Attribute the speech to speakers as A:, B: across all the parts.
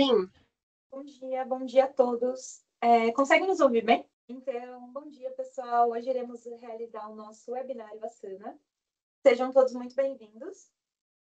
A: Sim,
B: Bom dia a todos. Conseguem nos ouvir bem? Então, bom dia, pessoal. Hoje iremos realizar o nosso webinário Asana. Sejam todos muito bem-vindos.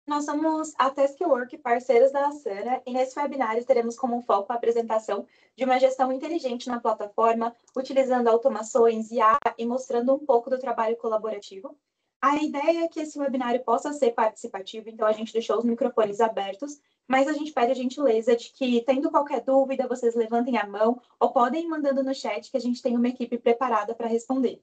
B: Nós somos a Taskwork, parceiros da Asana, e nesse webinário teremos como foco a apresentação de uma gestão inteligente na plataforma, utilizando automações, IA e mostrando um pouco do trabalho colaborativo. A ideia é que esse webinário possa ser participativo, então a gente deixou os microfones abertos, mas a gente pede a gentileza de que, tendo qualquer dúvida, vocês levantem a mão ou podem ir mandando no chat que a gente tem uma equipe preparada para responder.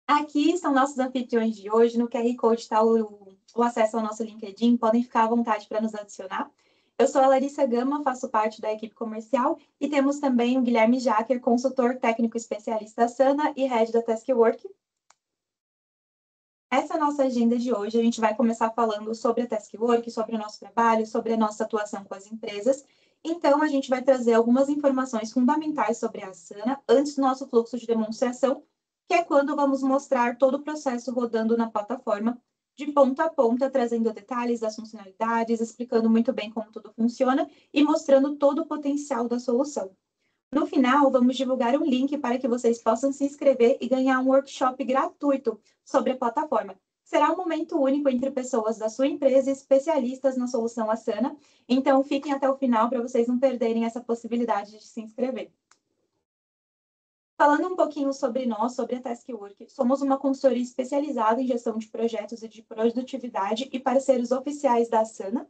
B: Aqui são nossos anfitriões de hoje. No QR Code está o acesso ao nosso LinkedIn. Podem ficar à vontade para nos adicionar. Eu sou a Larissa Gama, faço parte da equipe comercial e temos também o Guilherme Jacker, consultor técnico especialista Asana e head da Taskwork. Essa é a nossa agenda de hoje. A gente vai começar falando sobre a Taskwork, sobre o nosso trabalho, sobre a nossa atuação com as empresas. Então, a gente vai trazer algumas informações fundamentais sobre a Asana antes do nosso fluxo de demonstração, que é quando vamos mostrar todo o processo rodando na plataforma, de ponta a ponta, trazendo detalhes das funcionalidades, explicando muito bem como tudo funciona e mostrando todo o potencial da solução. No final, vamos divulgar um link para que vocês possam se inscrever e ganhar um workshop gratuito sobre a plataforma. Será um momento único entre pessoas da sua empresa e especialistas na solução Asana, então fiquem até o final para vocês não perderem essa possibilidade de se inscrever. Falando um pouquinho sobre nós, sobre a Taskwork, somos uma consultoria especializada em gestão de projetos e de produtividade e parceiros oficiais da Asana.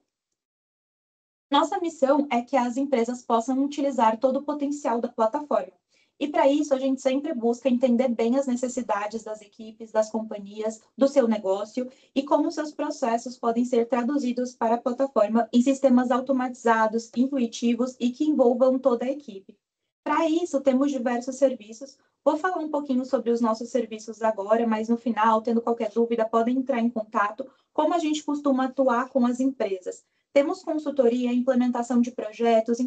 B: Nossa missão é que as empresas possam utilizar todo o potencial da plataforma. E para isso, a gente sempre busca entender bem as necessidades das equipes, das companhias, do seu negócio e como seus processos podem ser traduzidos para a plataforma em sistemas automatizados, intuitivos e que envolvam toda a equipe. Para isso, temos diversos serviços. Vou falar um pouquinho sobre os nossos serviços agora, mas no final, tendo qualquer dúvida, podem entrar em contato. Como a gente costuma atuar com as empresas? Temos consultoria, implementação de projetos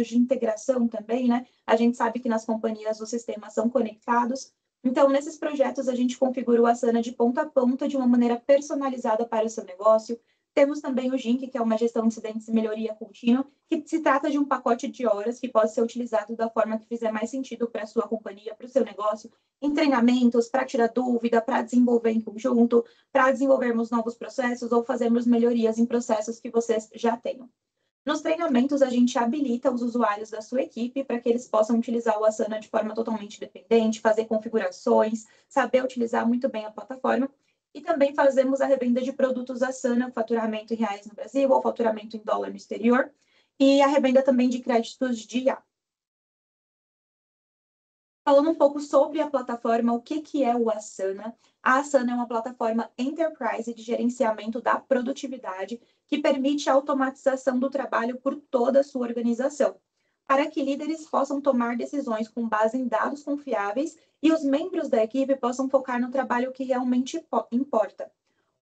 B: de integração também, né? A gente sabe que nas companhias os sistemas são conectados. Então, nesses projetos, a gente configura o Asana de ponta a ponta de uma maneira personalizada para o seu negócio. Temos também o GINC, que é uma gestão de incidentes e melhoria contínua, que se trata de um pacote de horas que pode ser utilizado da forma que fizer mais sentido para a sua companhia, para o seu negócio, em treinamentos, para tirar dúvida, para desenvolver em conjunto, para desenvolvermos novos processos ou fazermos melhorias em processos que vocês já tenham. Nos treinamentos, a gente habilita os usuários da sua equipe para que eles possam utilizar o Asana de forma totalmente independente, fazer configurações, saber utilizar muito bem a plataforma. E também fazemos a revenda de produtos Asana, faturamento em reais no Brasil ou faturamento em dólar no exterior, e a revenda também de créditos de IA. Falando um pouco sobre a plataforma, o que é o Asana? A Asana é uma plataforma enterprise de gerenciamento da produtividade que permite a automatização do trabalho por toda a sua organização, para que líderes possam tomar decisões com base em dados confiáveis e os membros da equipe possam focar no trabalho que realmente importa.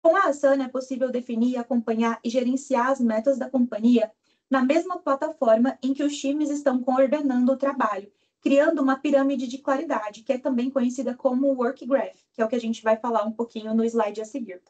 B: Com a Asana é possível definir, acompanhar e gerenciar as metas da companhia na mesma plataforma em que os times estão coordenando o trabalho, criando uma pirâmide de claridade, que é também conhecida como Work Graph, que é o que a gente vai falar um pouquinho no slide a seguir.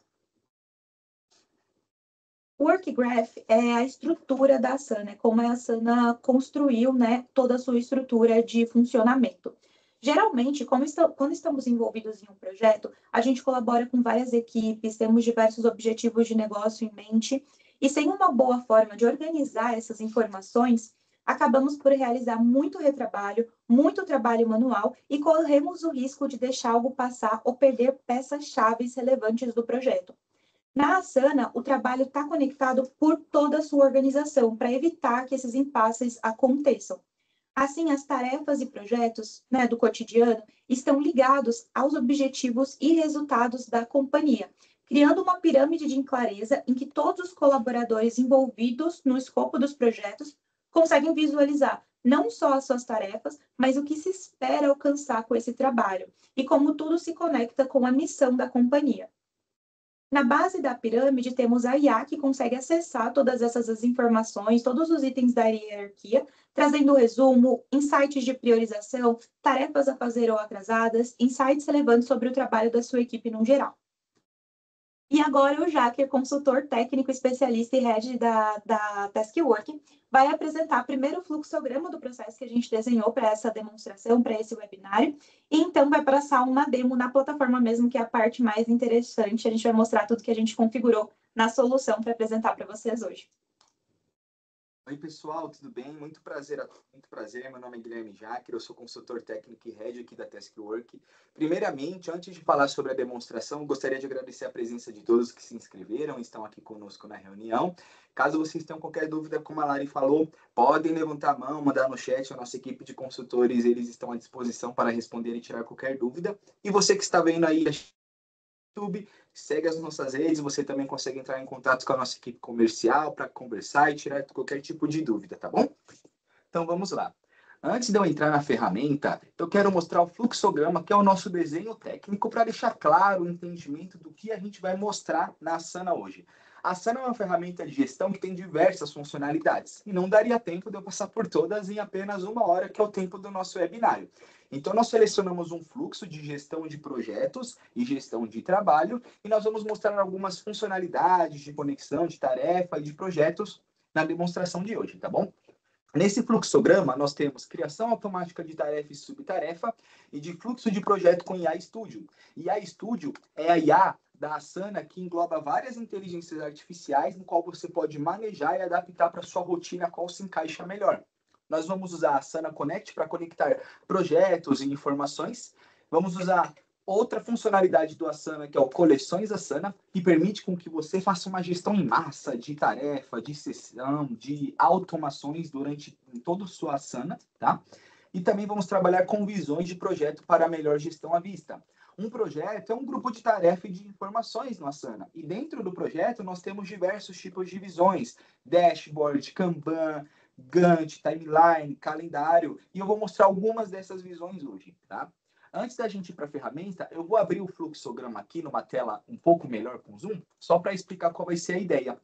B: O Work Graph é a estrutura da Asana, é como a Asana construiu, né, toda a sua estrutura de funcionamento. Geralmente, quando estamos envolvidos em um projeto, a gente colabora com várias equipes, temos diversos objetivos de negócio em mente, e sem uma boa forma de organizar essas informações, acabamos por realizar muito retrabalho, muito trabalho manual e corremos o risco de deixar algo passar ou perder peças-chave relevantes do projeto. Na Asana, o trabalho está conectado por toda a sua organização para evitar que esses impasses aconteçam. Assim, as tarefas e projetos, né, do cotidiano estão ligados aos objetivos e resultados da companhia, criando uma pirâmide de clareza em que todos os colaboradores envolvidos no escopo dos projetos conseguem visualizar não só as suas tarefas, mas o que se espera alcançar com esse trabalho e como tudo se conecta com a missão da companhia. Na base da pirâmide, temos a IA, que consegue acessar todas essas informações, todos os itens da hierarquia, trazendo resumo, insights de priorização, tarefas a fazer ou atrasadas, insights relevantes sobre o trabalho da sua equipe no geral. E agora o Jaque, consultor técnico especialista e head da Taskwork, vai apresentar primeiro o fluxograma do processo que a gente desenhou para essa demonstração, para esse webinário, e então vai passar uma demo na plataforma mesmo, que é a parte mais interessante. A gente vai mostrar tudo que a gente configurou na solução para apresentar para vocês hoje.
A: Oi, pessoal, tudo bem? Muito prazer. Meu nome é Guilherme Jaque, eu sou consultor técnico e head aqui da Taskwork. Primeiramente, antes de falar sobre a demonstração, gostaria de agradecer a presença de todos que se inscreveram e estão aqui conosco na reunião. Caso vocês tenham qualquer dúvida, como a Lari falou, podem levantar a mão, mandar no chat. A nossa equipe de consultores, eles estão à disposição para responder e tirar qualquer dúvida. E você que está vendo aí YouTube, segue as nossas redes, você também consegue entrar em contato com a nossa equipe comercial para conversar e tirar qualquer tipo de dúvida, tá bom? Então vamos lá. Antes de eu entrar na ferramenta, eu quero mostrar o fluxograma, que é o nosso desenho técnico, para deixar claro o entendimento do que a gente vai mostrar na Asana hoje. A Asana é uma ferramenta de gestão que tem diversas funcionalidades, e não daria tempo de eu passar por todas em apenas 1 hora, que é o tempo do nosso webinário. Então, nós selecionamos um fluxo de gestão de projetos e gestão de trabalho, e nós vamos mostrar algumas funcionalidades de conexão, de tarefa e de projetos na demonstração de hoje, tá bom? Nesse fluxograma, nós temos criação automática de tarefa e subtarefa e de fluxo de projeto com IA Studio. IA Studio é a IA da Asana que engloba várias inteligências artificiais, no qual você pode manejar e adaptar para a sua rotina qual se encaixa melhor. Nós vamos usar a Asana Connect para conectar projetos e informações. Vamos usar outra funcionalidade do Asana, que é o Coleções Asana, que permite com que você faça uma gestão em massa de tarefa, de sessão, de automações durante toda a sua Asana, tá? E também vamos trabalhar com visões de projeto para melhor gestão à vista. Um projeto é um grupo de tarefa e de informações no Asana. E dentro do projeto nós temos diversos tipos de visões: dashboard, Kanban, Gantt, timeline, calendário. E eu vou mostrar algumas dessas visões hoje, tá? Antes da gente ir para a ferramenta, eu vou abrir o fluxograma aqui numa tela um pouco melhor com zoom, só para explicar qual vai ser a ideia.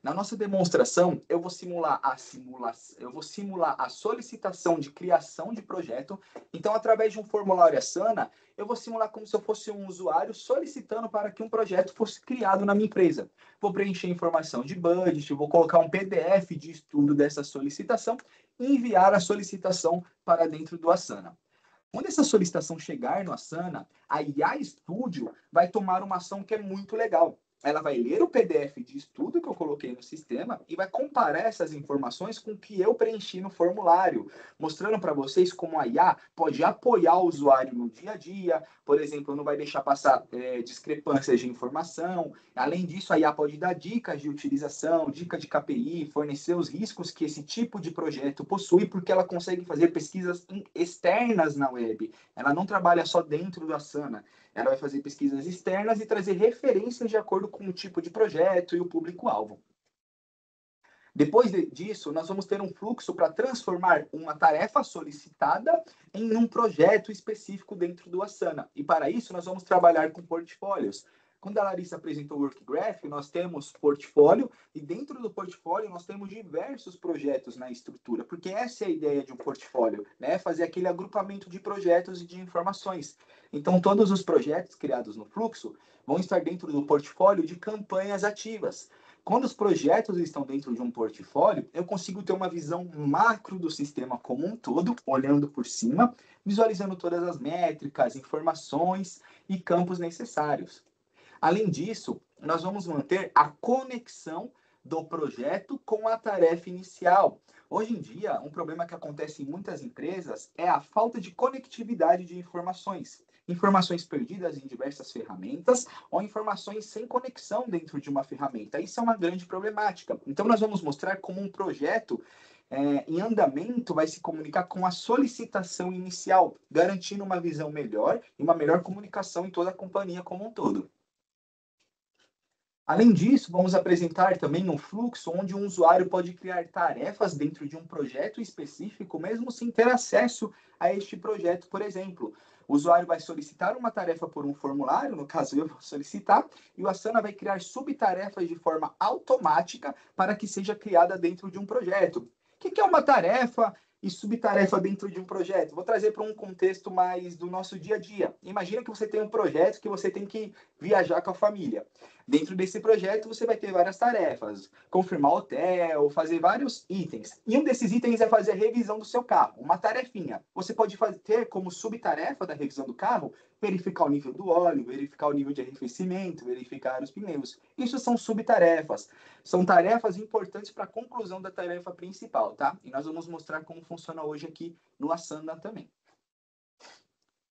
A: Na nossa demonstração, eu vou simular a solicitação de criação de projeto. Então, através de um formulário Asana, eu vou simular como se eu fosse um usuário solicitando para que um projeto fosse criado na minha empresa. Vou preencher informação de budget, vou colocar um PDF de estudo dessa solicitação e enviar a solicitação para dentro do Asana. Quando essa solicitação chegar no Asana, a IA Studio vai tomar uma ação que é muito legal. Ela vai ler o PDF de estudo que eu coloquei no sistema e vai comparar essas informações com o que eu preenchi no formulário, mostrando para vocês como a IA pode apoiar o usuário no dia a dia. Por exemplo, não vai deixar passar discrepâncias de informação. Além disso, a IA pode dar dicas de utilização, dica de KPI, fornecer os riscos que esse tipo de projeto possui, porque ela consegue fazer pesquisas externas na web. Ela não trabalha só dentro do Asana. Ela vai fazer pesquisas externas e trazer referências de acordo com o tipo de projeto e o público-alvo. Depois disso, nós vamos ter um fluxo para transformar uma tarefa solicitada em um projeto específico dentro do Asana. E para isso, nós vamos trabalhar com portfólios. Quando a Larissa apresentou o Work Graph, nós temos portfólio e dentro do portfólio nós temos diversos projetos na estrutura, porque essa é a ideia de um portfólio, né? Fazer aquele agrupamento de projetos e de informações. Então, todos os projetos criados no fluxo vão estar dentro do portfólio de campanhas ativas. Quando os projetos estão dentro de um portfólio, eu consigo ter uma visão macro do sistema como um todo, olhando por cima, visualizando todas as métricas, informações e campos necessários. Além disso, nós vamos manter a conexão do projeto com a tarefa inicial. Hoje em dia, um problema que acontece em muitas empresas é a falta de conectividade de informações. Informações perdidas em diversas ferramentas ou informações sem conexão dentro de uma ferramenta. Isso é uma grande problemática. Então, nós vamos mostrar como um projeto em andamento vai se comunicar com a solicitação inicial, garantindo uma visão melhor e uma melhor comunicação em toda a companhia como um todo. Além disso, vamos apresentar também um fluxo onde um usuário pode criar tarefas dentro de um projeto específico, mesmo sem ter acesso a este projeto, por exemplo. O usuário vai solicitar uma tarefa por um formulário, no caso eu vou solicitar, e o Asana vai criar subtarefas de forma automática para que seja criada dentro de um projeto. O que é uma tarefa e subtarefa dentro de um projeto. Vou trazer para um contexto mais do nosso dia a dia. Imagina que você tem um projeto que você tem que viajar com a família. Dentro desse projeto, você vai ter várias tarefas, confirmar hotel, fazer vários itens. E um desses itens é fazer a revisão do seu carro, uma tarefinha. Você pode ter como subtarefa da revisão do carro, verificar o nível do óleo, verificar o nível de arrefecimento, verificar os pneus. Isso são subtarefas. São tarefas importantes para a conclusão da tarefa principal, tá? E nós vamos mostrar como funciona hoje aqui no Asana também.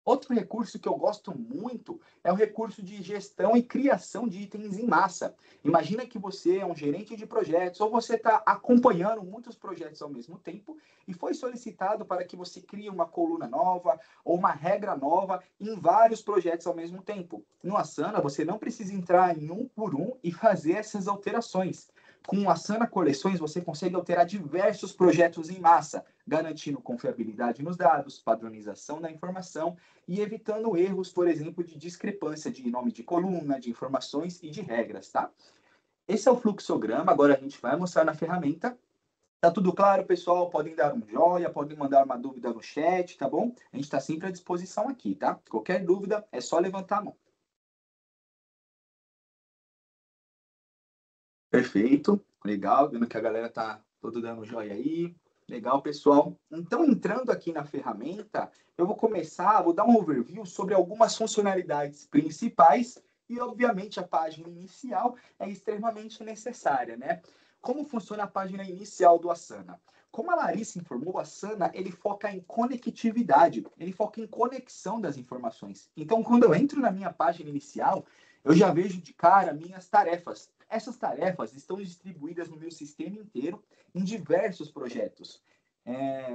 A: Outro recurso que eu gosto muito é o recurso de gestão e criação de itens em massa. Imagina que você é um gerente de projetos ou você está acompanhando muitos projetos ao mesmo tempo e foi solicitado para que você crie uma coluna nova ou uma regra nova em vários projetos ao mesmo tempo. No Asana, você não precisa entrar em um por um e fazer essas alterações. Com o Asana Coleções, você consegue alterar diversos projetos em massa, garantindo confiabilidade nos dados, padronização da informação e evitando erros, por exemplo, de discrepância de nome de coluna, de informações e de regras, tá? Esse é o fluxograma, agora a gente vai mostrar na ferramenta. Tá tudo claro, pessoal? Podem dar um joinha, podem mandar uma dúvida no chat, tá bom? A gente está sempre à disposição aqui, tá? Qualquer dúvida, é só levantar a mão. Perfeito, legal, vendo que a galera tá todo dando joia aí. Legal, pessoal. Então, entrando aqui na ferramenta, eu vou dar um overview sobre algumas funcionalidades principais e, obviamente, a página inicial é extremamente necessária, né? Como funciona a página inicial do Asana? Como a Larissa informou, o Asana, ele foca em conectividade, ele foca em conexão das informações. Então, quando eu entro na minha página inicial, eu já vejo de cara minhas tarefas. Essas tarefas estão distribuídas no meu sistema inteiro em diversos projetos,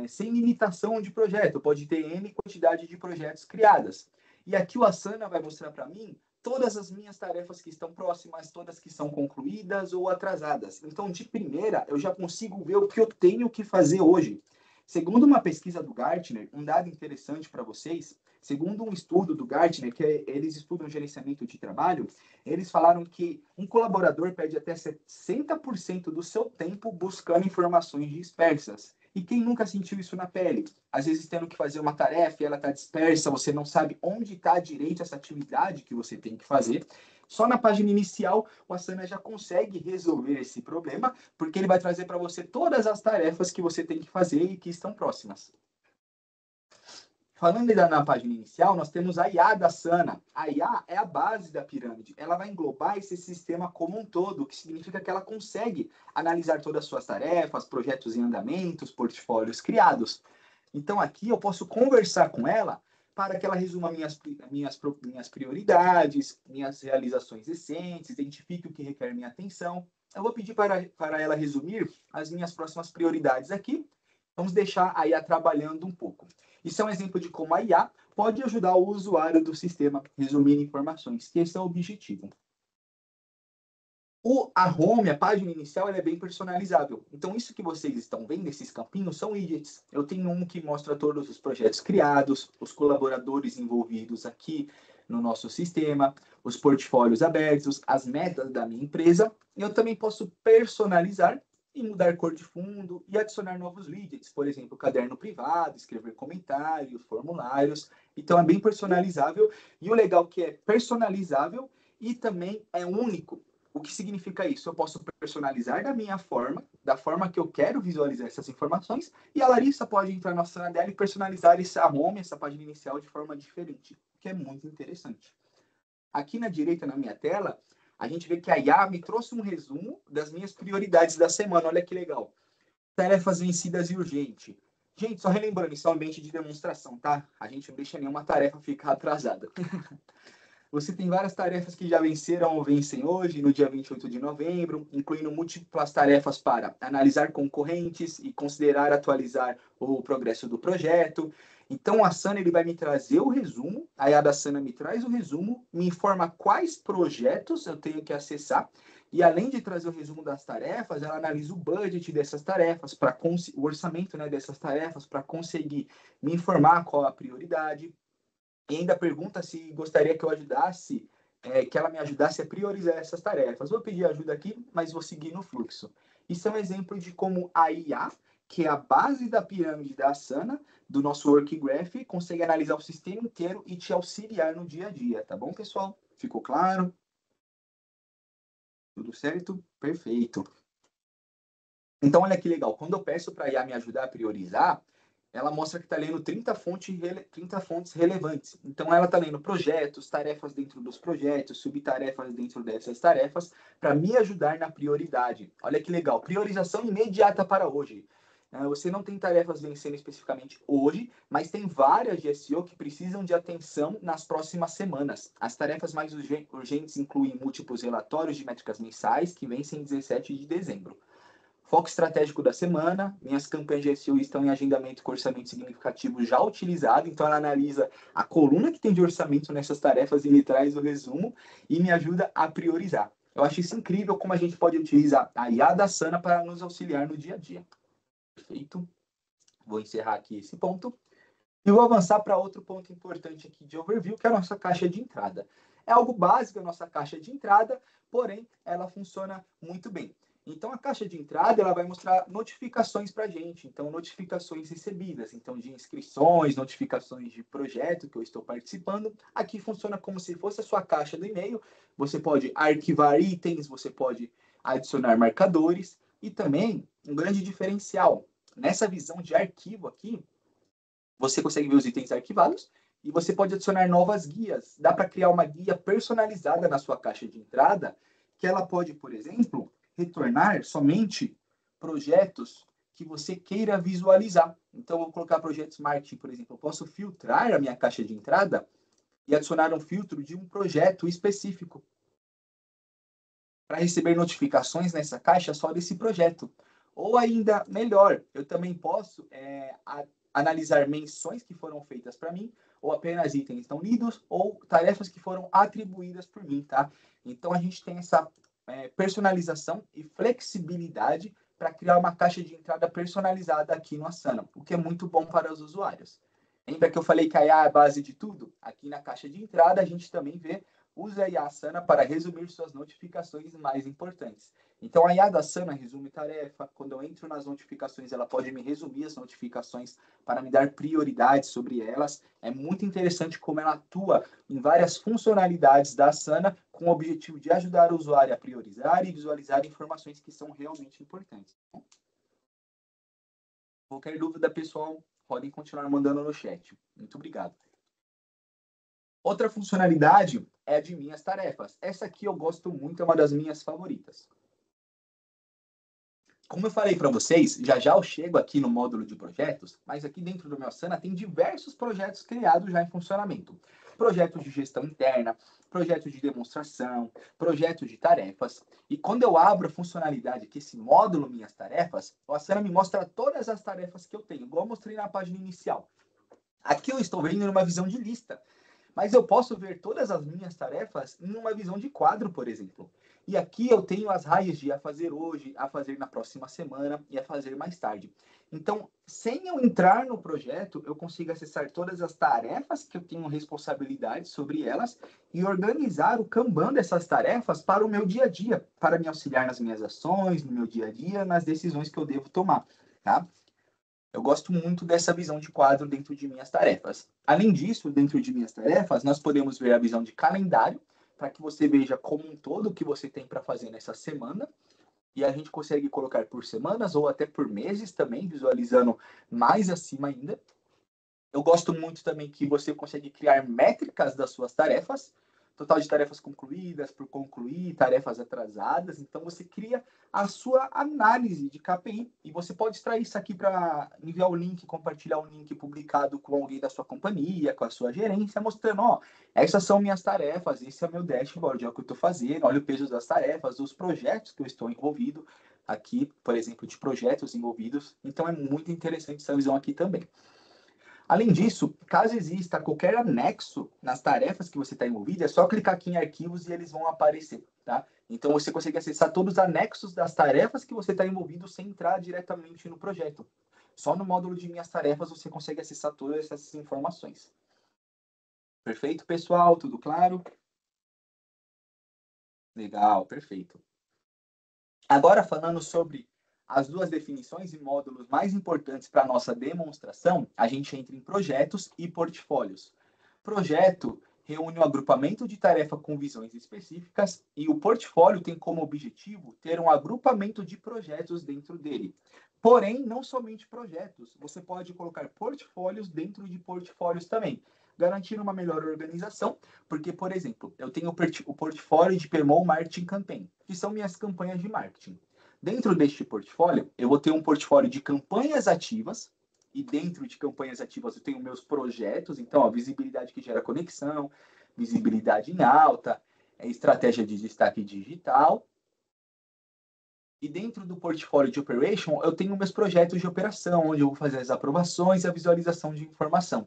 A: sem limitação de projeto. Pode ter N quantidade de projetos criadas. E aqui o Asana vai mostrar para mim todas as minhas tarefas que estão próximas, todas que são concluídas ou atrasadas. Então, de primeira, eu já consigo ver o que eu tenho que fazer hoje. Segundo uma pesquisa do Gartner, um dado interessante para vocês, segundo um estudo do Gartner, eles estudam gerenciamento de trabalho, eles falaram que um colaborador perde até 60% do seu tempo buscando informações dispersas. E quem nunca sentiu isso na pele? Às vezes tendo que fazer uma tarefa e ela está dispersa, você não sabe onde está direito essa atividade que você tem que fazer. Só na página inicial, o Asana já consegue resolver esse problema, porque ele vai trazer para você todas as tarefas que você tem que fazer e que estão próximas. Falando na página inicial, nós temos a IA da Asana. A IA é a base da pirâmide. Ela vai englobar esse sistema como um todo, o que significa que ela consegue analisar todas as suas tarefas, projetos em andamentos, portfólios criados. Então, aqui eu posso conversar com ela para que ela resuma minhas prioridades, minhas realizações recentes, identifique o que requer minha atenção. Eu vou pedir para ela resumir as minhas próximas prioridades aqui. Vamos deixar a IA trabalhando um pouco. Isso é um exemplo de como a IA pode ajudar o usuário do sistema a resumir informações, que esse é o objetivo. A home, a página inicial, ela é bem personalizável. Então, isso que vocês estão vendo, esses campinhos, são widgets. Eu tenho um que mostra todos os projetos criados, os colaboradores envolvidos aqui no nosso sistema, os portfólios abertos, as metas da minha empresa. Eu também posso personalizar e mudar cor de fundo e adicionar novos widgets, por exemplo, caderno privado, escrever comentários, formulários. Então, é bem personalizável. E o legal é que é personalizável e também é único. O que significa isso? Eu posso personalizar da forma que eu quero visualizar essas informações, e a Larissa pode entrar na Asana dela e personalizar essa home, essa página inicial, de forma diferente, o que é muito interessante. Aqui na direita, na minha tela, a gente vê que a IA me trouxe um resumo das minhas prioridades da semana. Olha que legal. Tarefas vencidas e urgente. Gente, só relembrando, isso é um ambiente de demonstração, tá? A gente não deixa nenhuma tarefa ficar atrasada. Você tem várias tarefas que já venceram ou vencem hoje, no dia 28 de novembro, incluindo múltiplas tarefas para analisar concorrentes e considerar atualizar o progresso do projeto. Então, a Asana ele vai me trazer o resumo, a IA da Asana me traz o resumo, me informa quais projetos eu tenho que acessar, e além de trazer o resumo das tarefas, ela analisa o budget dessas tarefas, o orçamento, né, dessas tarefas, para conseguir me informar qual a prioridade. E ainda pergunta se gostaria que eu ajudasse, que ela me ajudasse a priorizar essas tarefas. Vou pedir ajuda aqui, mas vou seguir no fluxo. Isso é um exemplo de como a IA que é a base da pirâmide da Asana, do nosso Work Graph, consegue analisar o sistema inteiro e te auxiliar no dia a dia, tá bom, pessoal? Ficou claro? Tudo certo? Perfeito. Então, olha que legal. Quando eu peço para a IA me ajudar a priorizar, ela mostra que está lendo 30 fontes relevantes. Então, ela está lendo projetos, tarefas dentro dos projetos, subtarefas dentro dessas tarefas, para me ajudar na prioridade. Olha que legal. Priorização imediata para hoje. Você não tem tarefas vencendo especificamente hoje, mas tem várias de SEO que precisam de atenção nas próximas semanas. As tarefas mais urgentes incluem múltiplos relatórios de métricas mensais que vencem em 17 de dezembro. Foco estratégico da semana, minhas campanhas de SEO estão em agendamento com orçamento significativo já utilizado, então ela analisa a coluna que tem de orçamento nessas tarefas e me traz o resumo e me ajuda a priorizar. Eu acho isso incrível como a gente pode utilizar a IA da Asana para nos auxiliar no dia a dia. Perfeito? Vou encerrar aqui esse ponto. E vou avançar para outro ponto importante aqui de overview, que é a nossa caixa de entrada. É algo básico a nossa caixa de entrada, porém, ela funciona muito bem. Então, a caixa de entrada ela vai mostrar notificações para a gente. Então, notificações recebidas. Então, de inscrições, notificações de projeto que eu estou participando. Aqui funciona como se fosse a sua caixa do e-mail. Você pode arquivar itens, você pode adicionar marcadores. E também, um grande diferencial. Nessa visão de arquivo aqui, você consegue ver os itens arquivados e você pode adicionar novas guias. Dá para criar uma guia personalizada na sua caixa de entrada, que ela pode, por exemplo, retornar somente projetos que você queira visualizar. Então, eu vou colocar projetos marketing, por exemplo. Eu posso filtrar a minha caixa de entrada e adicionar um filtro de um projeto específico para receber notificações nessa caixa só desse projeto. Ou ainda melhor, eu também posso analisar menções que foram feitas para mim, ou apenas itens não lidos, ou tarefas que foram atribuídas por mim, tá? Então, a gente tem essa personalização e flexibilidade para criar uma caixa de entrada personalizada aqui no Asana, o que é muito bom para os usuários. Lembra que eu falei que a IA é a base de tudo? Aqui na caixa de entrada, a gente também vê use a IA Asana para resumir suas notificações mais importantes. Então, a IA da Asana resume tarefa. Quando eu entro nas notificações, ela pode me resumir as notificações para me dar prioridade sobre elas. É muito interessante como ela atua em várias funcionalidades da Asana com o objetivo de ajudar o usuário a priorizar e visualizar informações que são realmente importantes. Qualquer dúvida, pessoal, podem continuar mandando no chat. Muito obrigado. Outra funcionalidade é a de minhas tarefas. Essa aqui eu gosto muito, é uma das minhas favoritas. Como eu falei para vocês, já já eu chego aqui no módulo de projetos, mas aqui dentro do meu Asana tem diversos projetos criados já em funcionamento. Projetos de gestão interna, projetos de demonstração, projetos de tarefas. E quando eu abro a funcionalidade aqui, esse módulo Minhas Tarefas, o Asana me mostra todas as tarefas que eu tenho, igual eu mostrei na página inicial. Aqui eu estou vendo numa visão de lista. Mas eu posso ver todas as minhas tarefas em uma visão de quadro, por exemplo. E aqui eu tenho as raias de a fazer hoje, a fazer na próxima semana e a fazer mais tarde. Então, sem eu entrar no projeto, eu consigo acessar todas as tarefas que eu tenho responsabilidade sobre elas e organizar o Kanban dessas tarefas para o meu dia a dia, para me auxiliar nas minhas ações, no meu dia a dia, nas decisões que eu devo tomar, tá? Eu gosto muito dessa visão de quadro dentro de minhas tarefas. Além disso, dentro de minhas tarefas, nós podemos ver a visão de calendário, para que você veja como um todo o que você tem para fazer nessa semana. E a gente consegue colocar por semanas ou até por meses também, visualizando mais acima ainda. Eu gosto muito também que você consegue criar métricas das suas tarefas, total de tarefas concluídas, por concluir, tarefas atrasadas. Então, você cria a sua análise de KPI e você pode extrair isso aqui para enviar o link, compartilhar o link publicado com alguém da sua companhia, com a sua gerência, mostrando, ó, essas são minhas tarefas, esse é o meu dashboard, é o que eu estou fazendo, olha o peso das tarefas, dos projetos que eu estou envolvido aqui, por exemplo, de projetos envolvidos. Então, é muito interessante essa visão aqui também. Além disso, caso exista qualquer anexo nas tarefas que você está envolvido, é só clicar aqui em arquivos e eles vão aparecer, tá? Então você consegue acessar todos os anexos das tarefas que você está envolvido sem entrar diretamente no projeto. Só no módulo de minhas tarefas você consegue acessar todas essas informações. Perfeito, pessoal? Tudo claro? Legal, perfeito. Agora falando sobre as duas definições e módulos mais importantes para a nossa demonstração, a gente entra em projetos e portfólios. Projeto reúne o agrupamento de tarefa com visões específicas e o portfólio tem como objetivo ter um agrupamento de projetos dentro dele. Porém, não somente projetos, você pode colocar portfólios dentro de portfólios também, garantindo uma melhor organização, porque, por exemplo, eu tenho o portfólio de PMO Marketing Campaign, que são minhas campanhas de marketing. Dentro deste portfólio, eu vou ter um portfólio de campanhas ativas, e dentro de campanhas ativas eu tenho meus projetos, então, ó, visibilidade que gera conexão, visibilidade em alta, estratégia de destaque digital. E dentro do portfólio de Operation, eu tenho meus projetos de operação, onde eu vou fazer as aprovações e a visualização de informação.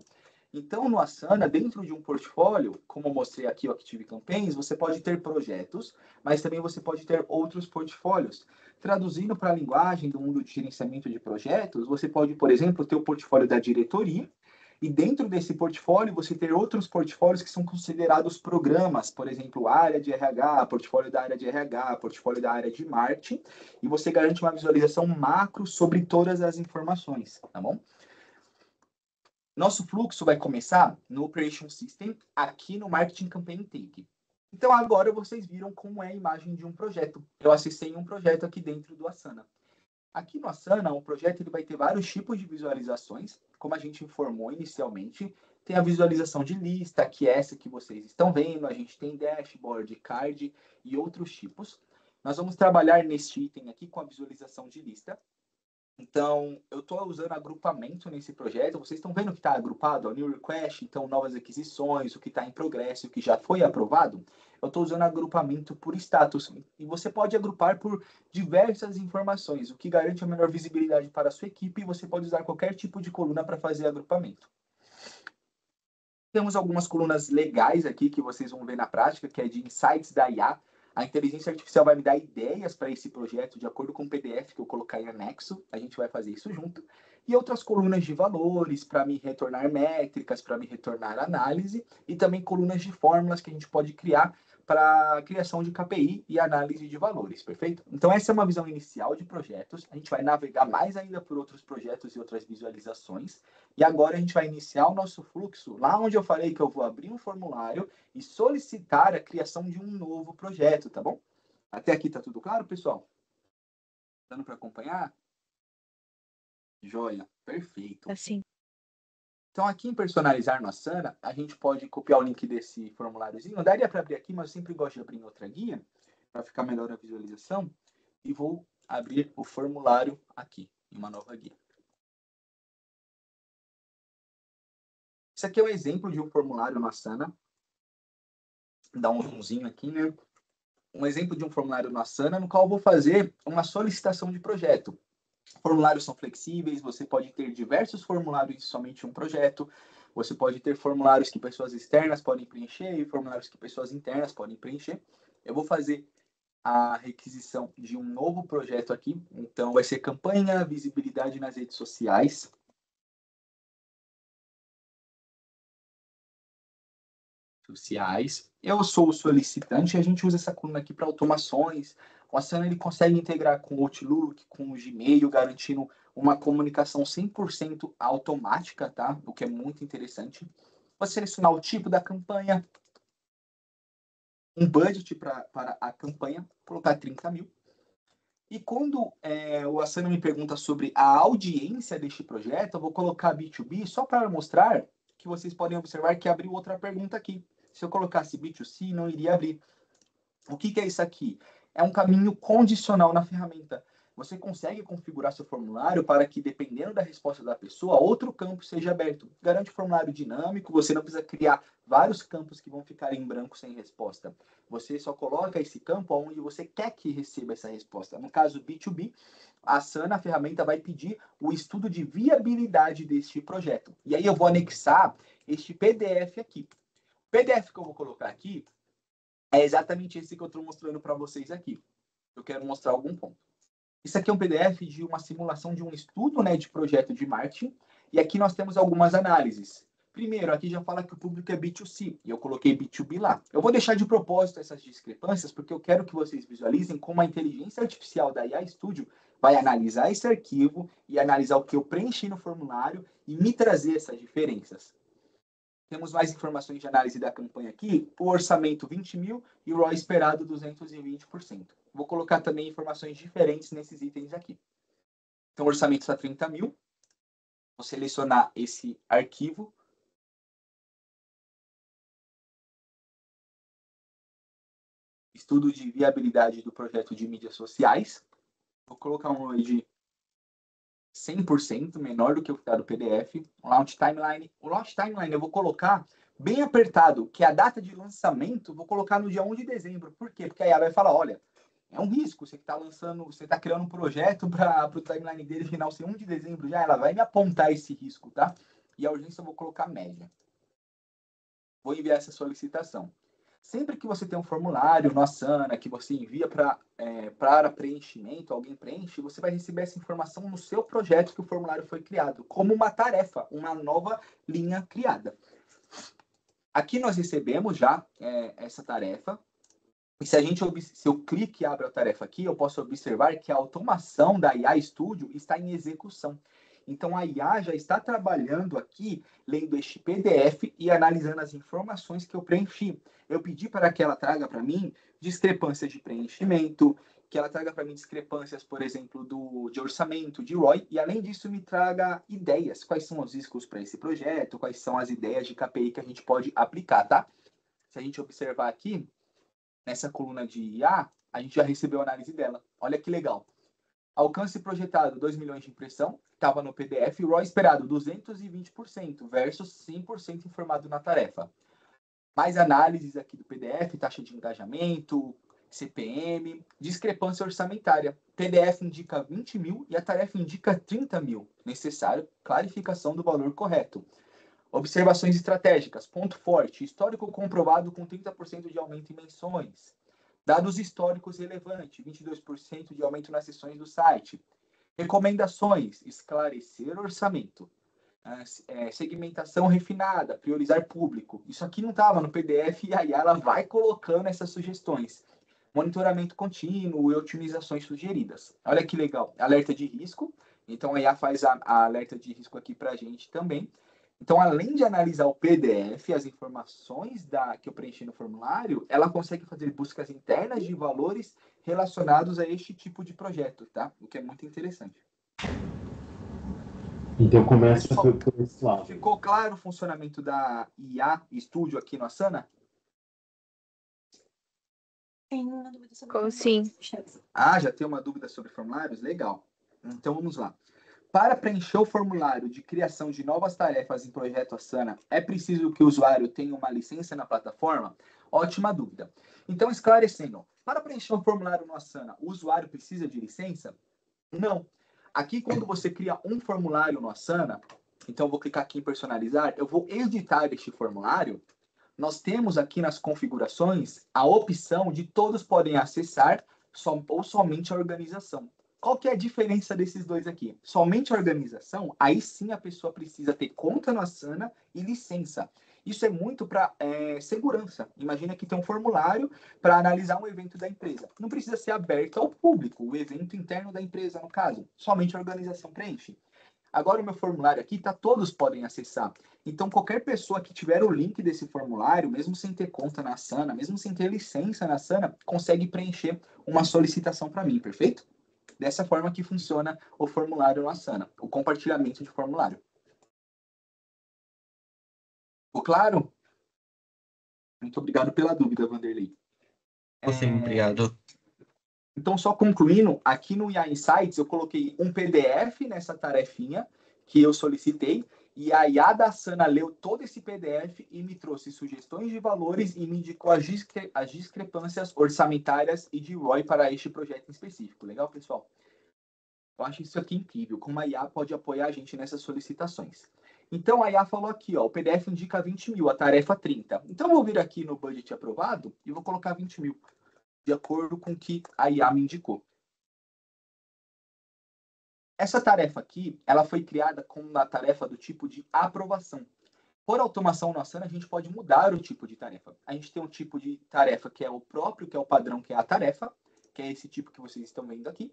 A: Então, no Asana, dentro de um portfólio, como eu mostrei aqui o Active Campaigns, você pode ter projetos, mas também você pode ter outros portfólios. Traduzindo para a linguagem do mundo de gerenciamento de projetos, você pode, por exemplo, ter o portfólio da diretoria, e dentro desse portfólio, você ter outros portfólios que são considerados programas, por exemplo, área de RH, portfólio da área de RH, portfólio da área de marketing, e você garante uma visualização macro sobre todas as informações, tá bom? Nosso fluxo vai começar no Operation System, aqui no Marketing Campaign Intake. Então, agora vocês viram como é a imagem de um projeto. Eu acessei um projeto aqui dentro do Asana. Aqui no Asana, o projeto ele vai ter vários tipos de visualizações, como a gente informou inicialmente. Tem a visualização de lista, que é essa que vocês estão vendo. A gente tem dashboard, card e outros tipos. Nós vamos trabalhar neste item aqui com a visualização de lista. Então, eu estou usando agrupamento nesse projeto. Vocês estão vendo que está agrupado? A new request, então novas aquisições, o que está em progresso, o que já foi aprovado. Eu estou usando agrupamento por status. E você pode agrupar por diversas informações, o que garante a melhor visibilidade para a sua equipe. E você pode usar qualquer tipo de coluna para fazer agrupamento. Temos algumas colunas legais aqui que vocês vão ver na prática, que é de insights da IA. A inteligência artificial vai me dar ideias para esse projeto de acordo com o PDF que eu colocar em anexo. A gente vai fazer isso junto. E outras colunas de valores para me retornar métricas, para me retornar análise. E também colunas de fórmulas que a gente pode criar para a criação de KPI e análise de valores, perfeito? Então essa é uma visão inicial de projetos. A gente vai navegar mais ainda por outros projetos e outras visualizações. E agora a gente vai iniciar o nosso fluxo lá onde eu falei que eu vou abrir um formulário e solicitar a criação de um novo projeto, tá bom? Até aqui tá tudo claro, pessoal? Dando para acompanhar? Joia, perfeito.
C: Assim.
A: Então, aqui em personalizar no Asana, a gente pode copiar o link desse formuláriozinho. Daria para abrir aqui, mas eu sempre gosto de abrir em outra guia, para ficar melhor a visualização. E vou abrir o formulário aqui, em uma nova guia. Esse aqui é um exemplo de um formulário no Asana. Dá um zoomzinho aqui, né? Um exemplo de um formulário no Asana, no qual eu vou fazer uma solicitação de projeto. Formulários são flexíveis, você pode ter diversos formulários em somente um projeto, você pode ter formulários que pessoas externas podem preencher e formulários que pessoas internas podem preencher. Eu vou fazer a requisição de um novo projeto aqui, então vai ser campanha, visibilidade nas redes sociais. Eu sou o solicitante e a gente usa essa coluna aqui para automações. O Asana ele consegue integrar com o Outlook, com o Gmail, garantindo uma comunicação 100% automática, tá? O que é muito interessante. Vou selecionar o tipo da campanha, um budget para a campanha, colocar 30 mil. E quando o Asana me pergunta sobre a audiência deste projeto, eu vou colocar B2B só para mostrar que vocês podem observar que abriu outra pergunta aqui. Se eu colocasse B2C, não iria abrir. O que é isso aqui? É um caminho condicional na ferramenta. Você consegue configurar seu formulário para que, dependendo da resposta da pessoa, outro campo seja aberto. Garante formulário dinâmico, você não precisa criar vários campos que vão ficar em branco sem resposta. Você só coloca esse campo onde você quer que receba essa resposta. No caso B2B, a Asana, a ferramenta, vai pedir o estudo de viabilidade deste projeto. E aí eu vou anexar este PDF aqui. O PDF que eu vou colocar aqui é exatamente esse que eu estou mostrando para vocês aqui. Eu quero mostrar algum ponto. Isso aqui é um PDF de uma simulação de um estudo, né, de projeto de marketing. E aqui nós temos algumas análises. Primeiro, aqui já fala que o público é B2C, e eu coloquei B2B lá. Eu vou deixar de propósito essas discrepâncias, porque eu quero que vocês visualizem como a inteligência artificial da AI Studio vai analisar esse arquivo e analisar o que eu preenchi no formulário e me trazer essas diferenças. Temos mais informações de análise da campanha aqui, o orçamento 20 mil e o ROI esperado 220%. Vou colocar também informações diferentes nesses itens aqui. Então, o orçamento está 30 mil. Vou selecionar esse arquivo. Estudo de viabilidade do projeto de mídias sociais. Vou colocar um ROI de 100%, menor do que o que está do PDF. O Launch Timeline. O Launch Timeline eu vou colocar bem apertado, que a data de lançamento vou colocar no dia 1 de dezembro. Por quê? Porque aí ela vai falar, olha, é um risco, você está lançando, você está criando um projeto para o timeline dele final ser 1 de dezembro já, ela vai me apontar esse risco, tá? E a urgência eu vou colocar média. Vou enviar essa solicitação. Sempre que você tem um formulário no Asana, que você envia para preenchimento, alguém preenche, você vai receber essa informação no seu projeto que o formulário foi criado, como uma tarefa, uma nova linha criada. Aqui nós recebemos já essa tarefa. E se eu clique e abro a tarefa aqui, eu posso observar que a automação da IA Studio está em execução. Então, a IA já está trabalhando aqui, lendo este PDF e analisando as informações que eu preenchi. Eu pedi para que ela traga para mim discrepâncias de preenchimento, que ela traga para mim discrepâncias, por exemplo, de orçamento, de ROI, e além disso me traga ideias. Quais são os riscos para esse projeto, quais são as ideias de KPI que a gente pode aplicar, tá? Se a gente observar aqui, nessa coluna de IA, a gente já recebeu a análise dela. Olha que legal. Alcance projetado 2 milhões de impressão, estava no PDF, e ROI esperado 220% versus 100% informado na tarefa. Mais análises aqui do PDF, taxa de engajamento, CPM, discrepância orçamentária. PDF indica 20 mil e a tarefa indica 30 mil. Necessário clarificação do valor correto. Observações estratégicas, ponto forte, histórico comprovado com 30% de aumento em menções. Dados históricos relevantes, 22% de aumento nas sessões do site. Recomendações, esclarecer orçamento. Segmentação refinada, priorizar público. Isso aqui não estava no PDF e aí ela vai colocando essas sugestões. Monitoramento contínuo e otimizações sugeridas. Olha que legal. Alerta de risco. Então a IA faz a alerta de risco aqui para a gente também. Então, além de analisar o PDF, as informações que eu preenchi no formulário, ela consegue fazer buscas internas de valores relacionados a este tipo de projeto, tá? O que é muito interessante.
C: Então, começa por esse lado.
A: Ficou claro o funcionamento da IA Studio aqui no Asana?
B: Tem uma dúvida sobre
D: Sim.
A: Já tem uma dúvida sobre formulários? Legal. Então, vamos lá. Para preencher o formulário de criação de novas tarefas em projeto Asana, é preciso que o usuário tenha uma licença na plataforma? Ótima dúvida. Então, esclarecendo, para preencher um formulário no Asana, o usuário precisa de licença? Não. Aqui, quando você cria um formulário no Asana, então eu vou clicar aqui em personalizar, eu vou editar este formulário. Nós temos aqui nas configurações a opção de todos podem acessar ou somente a organização. Qual que é a diferença desses dois aqui? Somente a organização, aí sim a pessoa precisa ter conta no Asana e licença. Isso é muito para segurança. Imagina que tem um formulário para analisar um evento da empresa. Não precisa ser aberto ao público, o evento interno da empresa, no caso. Somente a organização preenche. Agora o meu formulário aqui, todos podem acessar. Então, qualquer pessoa que tiver o link desse formulário, mesmo sem ter conta na Asana, mesmo sem ter licença na Asana, consegue preencher uma solicitação para mim, perfeito? Dessa forma que funciona o formulário no Asana, o compartilhamento de formulário. Ficou claro? Muito obrigado pela dúvida, Vanderlei.
E: Sim, obrigado.
A: Então, só concluindo, aqui no IA Insights eu coloquei um PDF nessa tarefinha que eu solicitei, e a IA da Asana leu todo esse PDF e me trouxe sugestões de valores e me indicou as discrepâncias orçamentárias e de ROI para este projeto em específico. Legal, pessoal? Eu acho isso aqui incrível, como a IA pode apoiar a gente nessas solicitações. Então, a IA falou aqui, ó, o PDF indica 20 mil, a tarefa 30. Então, eu vou vir aqui no budget aprovado e vou colocar 20 mil, de acordo com o que a IA me indicou. Essa tarefa aqui, ela foi criada como uma tarefa do tipo de aprovação. Por automação no Asana, a gente pode mudar o tipo de tarefa. A gente tem um tipo de tarefa que é o próprio, que é o padrão, que é a tarefa, que é esse tipo que vocês estão vendo aqui.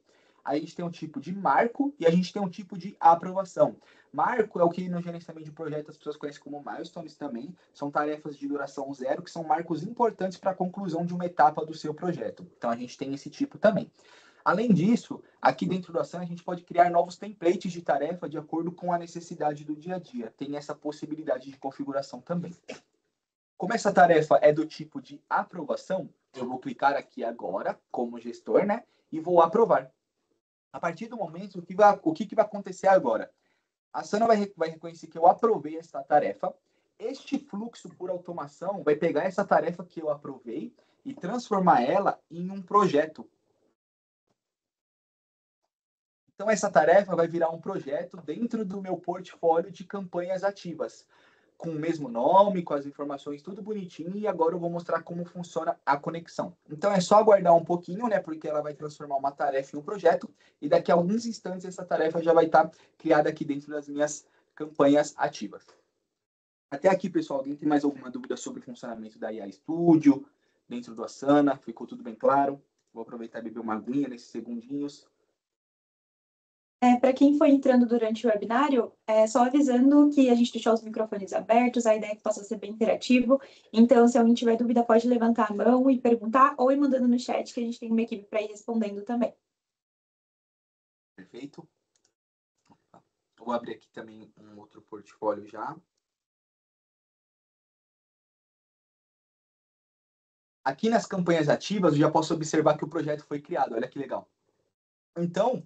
A: a gente tem um tipo de marco e a gente tem um tipo de aprovação. Marco é o que no gerenciamento de projeto as pessoas conhecem como milestones também. São tarefas de duração zero, que são marcos importantes para a conclusão de uma etapa do seu projeto. Então, a gente tem esse tipo também. Além disso, aqui dentro do Asana, a gente pode criar novos templates de tarefa de acordo com a necessidade do dia a dia. Tem essa possibilidade de configuração também. Como essa tarefa é do tipo de aprovação, eu vou clicar aqui agora, como gestor, né? E vou aprovar. A partir do momento, o que vai acontecer agora? A Asana vai reconhecer que eu aprovei essa tarefa. Este fluxo por automação vai pegar essa tarefa que eu aprovei e transformar ela em um projeto. Então, essa tarefa vai virar um projeto dentro do meu portfólio de campanhas ativas, com o mesmo nome, com as informações tudo bonitinho, e agora eu vou mostrar como funciona a conexão. Então, é só aguardar um pouquinho, né, porque ela vai transformar uma tarefa em um projeto, e daqui a alguns instantes essa tarefa já vai estar criada aqui dentro das minhas campanhas ativas. Até aqui, pessoal, alguém tem mais alguma dúvida sobre o funcionamento da IA Studio, dentro do Asana? Ficou tudo bem claro? Vou aproveitar e beber uma aguinha nesses segundinhos.
B: Para quem foi entrando durante o webinário, só avisando que a gente deixou os microfones abertos, a ideia é que possa ser bem interativo. Então, se alguém tiver dúvida, pode levantar a mão e perguntar, ou ir mandando no chat, que a gente tem uma equipe para ir respondendo também.
A: Perfeito. Vou abrir aqui também um outro portfólio já. Aqui nas campanhas ativas, eu já posso observar que o projeto foi criado. Olha que legal. Então,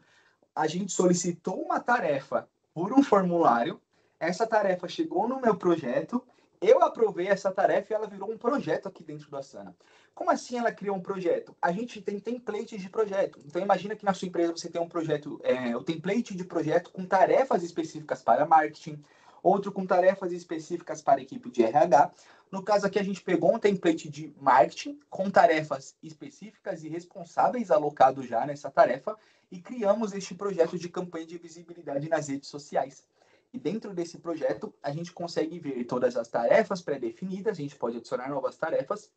A: a gente solicitou uma tarefa por um formulário, essa tarefa chegou no meu projeto, eu aprovei essa tarefa e ela virou um projeto aqui dentro do Asana. Como assim ela criou um projeto? A gente tem templates de projeto. Então, imagina que na sua empresa você tem um projeto, o template de projeto com tarefas específicas para marketing, outro com tarefas específicas para a equipe de RH. No caso aqui, a gente pegou um template de marketing com tarefas específicas e responsáveis alocados já nessa tarefa e criamos este projeto de campanha de visibilidade nas redes sociais. E dentro desse projeto, a gente consegue ver todas as tarefas pré-definidas, a gente pode adicionar novas tarefas,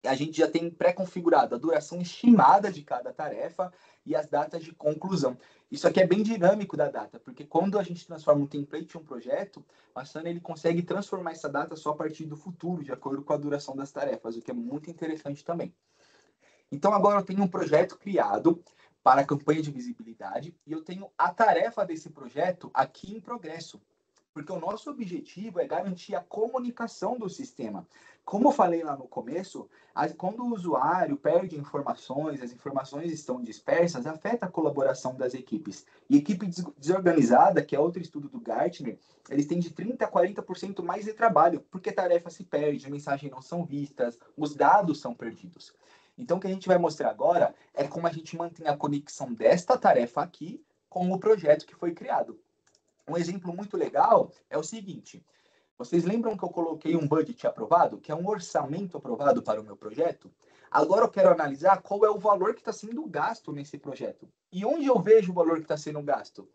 A: a gente já tem pré-configurado a duração estimada de cada tarefa e as datas de conclusão. Isso aqui é bem dinâmico da data, porque quando a gente transforma um template em um projeto, o Asana ele consegue transformar essa data só a partir do futuro, de acordo com a duração das tarefas, o que é muito interessante também. Então, agora eu tenho um projeto criado para a campanha de visibilidade e eu tenho a tarefa desse projeto aqui em progresso, porque o nosso objetivo é garantir a comunicação do sistema. Como eu falei lá no começo, quando o usuário perde informações, as informações estão dispersas, afeta a colaboração das equipes. E equipe desorganizada, que é outro estudo do Gartner, eles têm de 30% a 40% mais de trabalho, porque tarefa se perde, mensagens não são vistas, os dados são perdidos. Então, o que a gente vai mostrar agora é como a gente mantém a conexão desta tarefa aqui com o projeto que foi criado. Um exemplo muito legal é o seguinte: vocês lembram que eu coloquei um budget aprovado, que é um orçamento aprovado para o meu projeto? Agora eu quero analisar qual é o valor que está sendo gasto nesse projeto. E onde eu vejo o valor que está sendo gasto?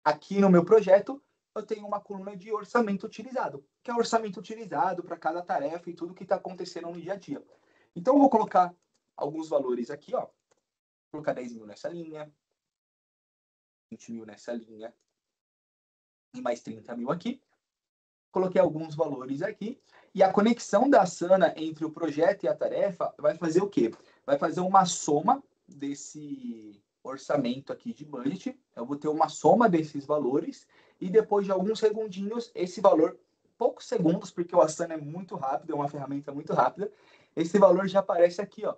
A: Aqui no meu projeto, eu tenho uma coluna de orçamento utilizado, que é o orçamento utilizado para cada tarefa e tudo que está acontecendo no dia a dia. Então, eu vou colocar alguns valores aqui, ó. Vou colocar 10 mil nessa linha, 20 mil nessa linha, e mais 30 mil aqui. Coloquei alguns valores aqui. E a conexão da Asana entre o projeto e a tarefa vai fazer o quê? Vai fazer uma soma desse orçamento aqui de budget. Eu vou ter uma soma desses valores. E depois de alguns segundinhos, esse valor, poucos segundos, porque o Asana é muito rápido, é uma ferramenta muito rápida, esse valor já aparece aqui, ó.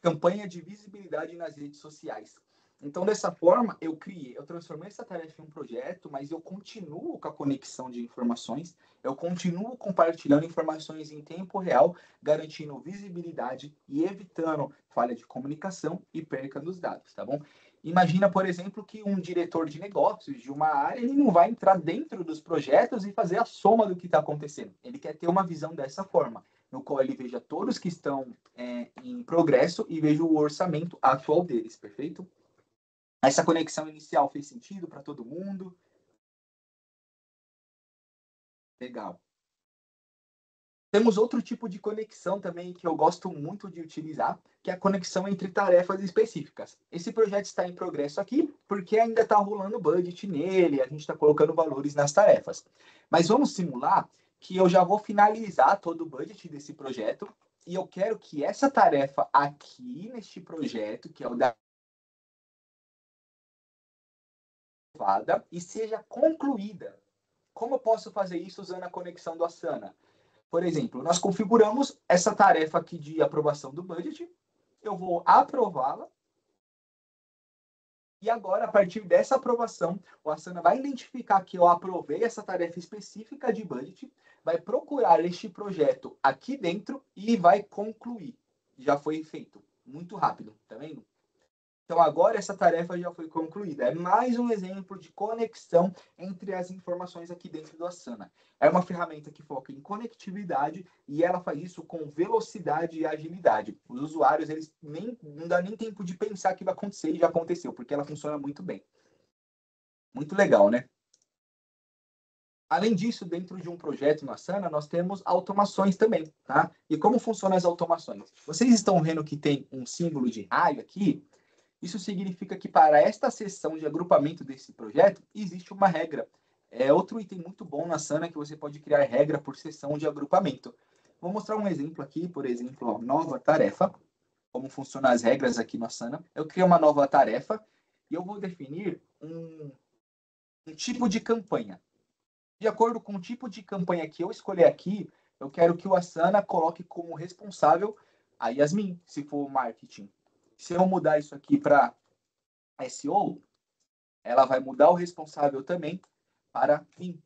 A: Campanha de visibilidade nas redes sociais. Então, dessa forma, eu transformei essa tarefa em um projeto, mas eu continuo com a conexão de informações, eu continuo compartilhando informações em tempo real, garantindo visibilidade e evitando falha de comunicação e perca dos dados, tá bom? Imagina, por exemplo, que um diretor de negócios de uma área, ele não vai entrar dentro dos projetos e fazer a soma do que está acontecendo. Ele quer ter uma visão dessa forma, no qual ele veja todos que estão em progresso e veja o orçamento atual deles, perfeito? Essa conexão inicial fez sentido para todo mundo? Legal. Temos outro tipo de conexão também que eu gosto muito de utilizar, que é a conexão entre tarefas específicas. Esse projeto está em progresso aqui, porque ainda está rolando budget nele, a gente está colocando valores nas tarefas. Mas vamos simular que eu já vou finalizar todo o budget desse projeto, e eu quero que essa tarefa aqui neste projeto, que é o da e seja concluída. Como eu posso fazer isso usando a conexão do Asana? Por exemplo, nós configuramos essa tarefa aqui de aprovação do budget, eu vou aprová-la, e agora, a partir dessa aprovação, o Asana vai identificar que eu aprovei essa tarefa específica de budget, vai procurar este projeto aqui dentro e vai concluir. Já foi feito. Muito rápido, tá vendo? Então, agora essa tarefa já foi concluída. É mais um exemplo de conexão entre as informações aqui dentro do Asana. É uma ferramenta que foca em conectividade e ela faz isso com velocidade e agilidade. Os usuários, eles não dá nem tempo de pensar que vai acontecer e já aconteceu, porque ela funciona muito bem. Muito legal, né? Além disso, dentro de um projeto no Asana, nós temos automações também, tá? E como funcionam as automações? Vocês estão vendo que tem um símbolo de raio aqui? Isso significa que para esta seção de agrupamento desse projeto, existe uma regra. É outro item muito bom na Asana que você pode criar regra por seção de agrupamento. Vou mostrar um exemplo aqui, por exemplo, ó, nova tarefa. Como funcionam as regras aqui no Asana. Eu crio uma nova tarefa e eu vou definir um tipo de campanha. De acordo com o tipo de campanha que eu escolher aqui, eu quero que o Asana coloque como responsável a Yasmin, se for marketing. Se eu mudar isso aqui para SEO, ela vai mudar o responsável também para mim.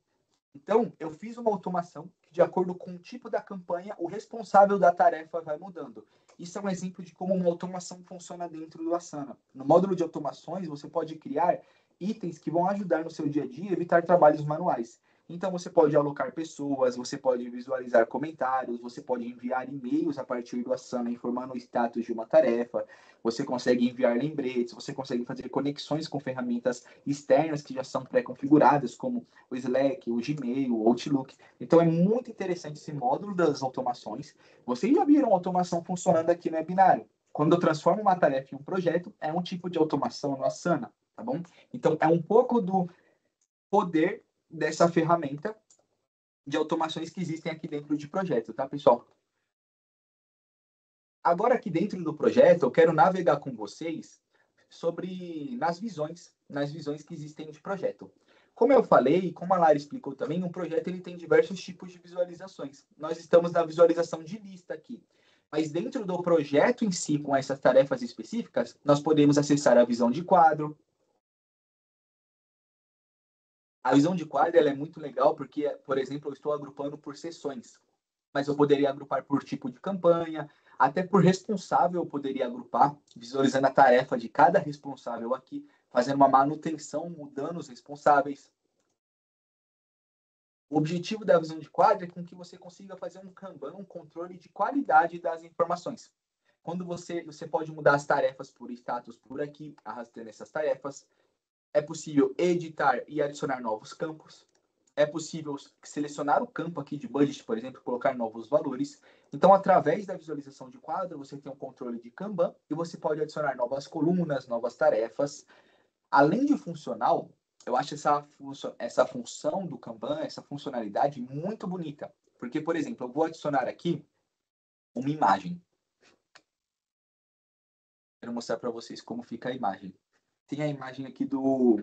A: Então, eu fiz uma automação que, de acordo com o tipo da campanha, o responsável da tarefa vai mudando. Isso é um exemplo de como uma automação funciona dentro do Asana. No módulo de automações, você pode criar itens que vão ajudar no seu dia a dia a evitar trabalhos manuais. Então, você pode alocar pessoas, você pode visualizar comentários, você pode enviar e-mails a partir do Asana informando o status de uma tarefa, você consegue enviar lembretes, você consegue fazer conexões com ferramentas externas que já são pré-configuradas, como o Slack, o Gmail, o Outlook. Então, é muito interessante esse módulo das automações. Vocês já viram automação funcionando aqui no webinário? Quando eu transformo uma tarefa em um projeto, é um tipo de automação no Asana, tá bom? Então, é um pouco do poder dessa ferramenta de automações que existem aqui dentro de projeto, tá, pessoal? Agora, aqui dentro do projeto, eu quero navegar com vocês nas visões que existem de projeto. Como eu falei, e como a Lara explicou também, um projeto ele tem diversos tipos de visualizações. Nós estamos na visualização de lista aqui. Mas dentro do projeto em si, com essas tarefas específicas, nós podemos acessar a visão de quadro. A visão de quadro ela é muito legal porque, por exemplo, eu estou agrupando por sessões. Mas eu poderia agrupar por tipo de campanha, até por responsável eu poderia agrupar, visualizando a tarefa de cada responsável aqui, fazendo uma manutenção, mudando os responsáveis. O objetivo da visão de quadro é com que você consiga fazer um Kanban, um controle de qualidade das informações. Quando você pode mudar as tarefas por status por aqui, arrastando essas tarefas. É possível editar e adicionar novos campos. É possível selecionar o campo aqui de budget, por exemplo, colocar novos valores. Então, através da visualização de quadro, você tem um controle de Kanban e você pode adicionar novas colunas, novas tarefas. Além de funcional, eu acho essa função do Kanban, essa funcionalidade muito bonita. Porque, por exemplo, eu vou adicionar aqui uma imagem. Quero mostrar para vocês como fica a imagem. Tem a imagem aqui do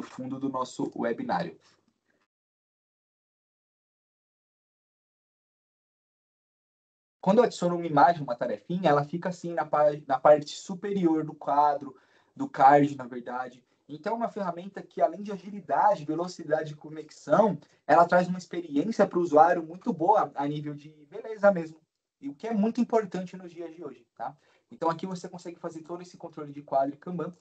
A: fundo do nosso webinário. Quando eu adiciono uma imagem, uma tarefinha, ela fica assim na parte superior do quadro, do card, na verdade. Então, é uma ferramenta que, além de agilidade, velocidade de conexão, ela traz uma experiência para o usuário muito boa a nível de beleza mesmo. E o que é muito importante nos dias de hoje, tá? Então, aqui você consegue fazer todo esse controle de quadro e Kanban.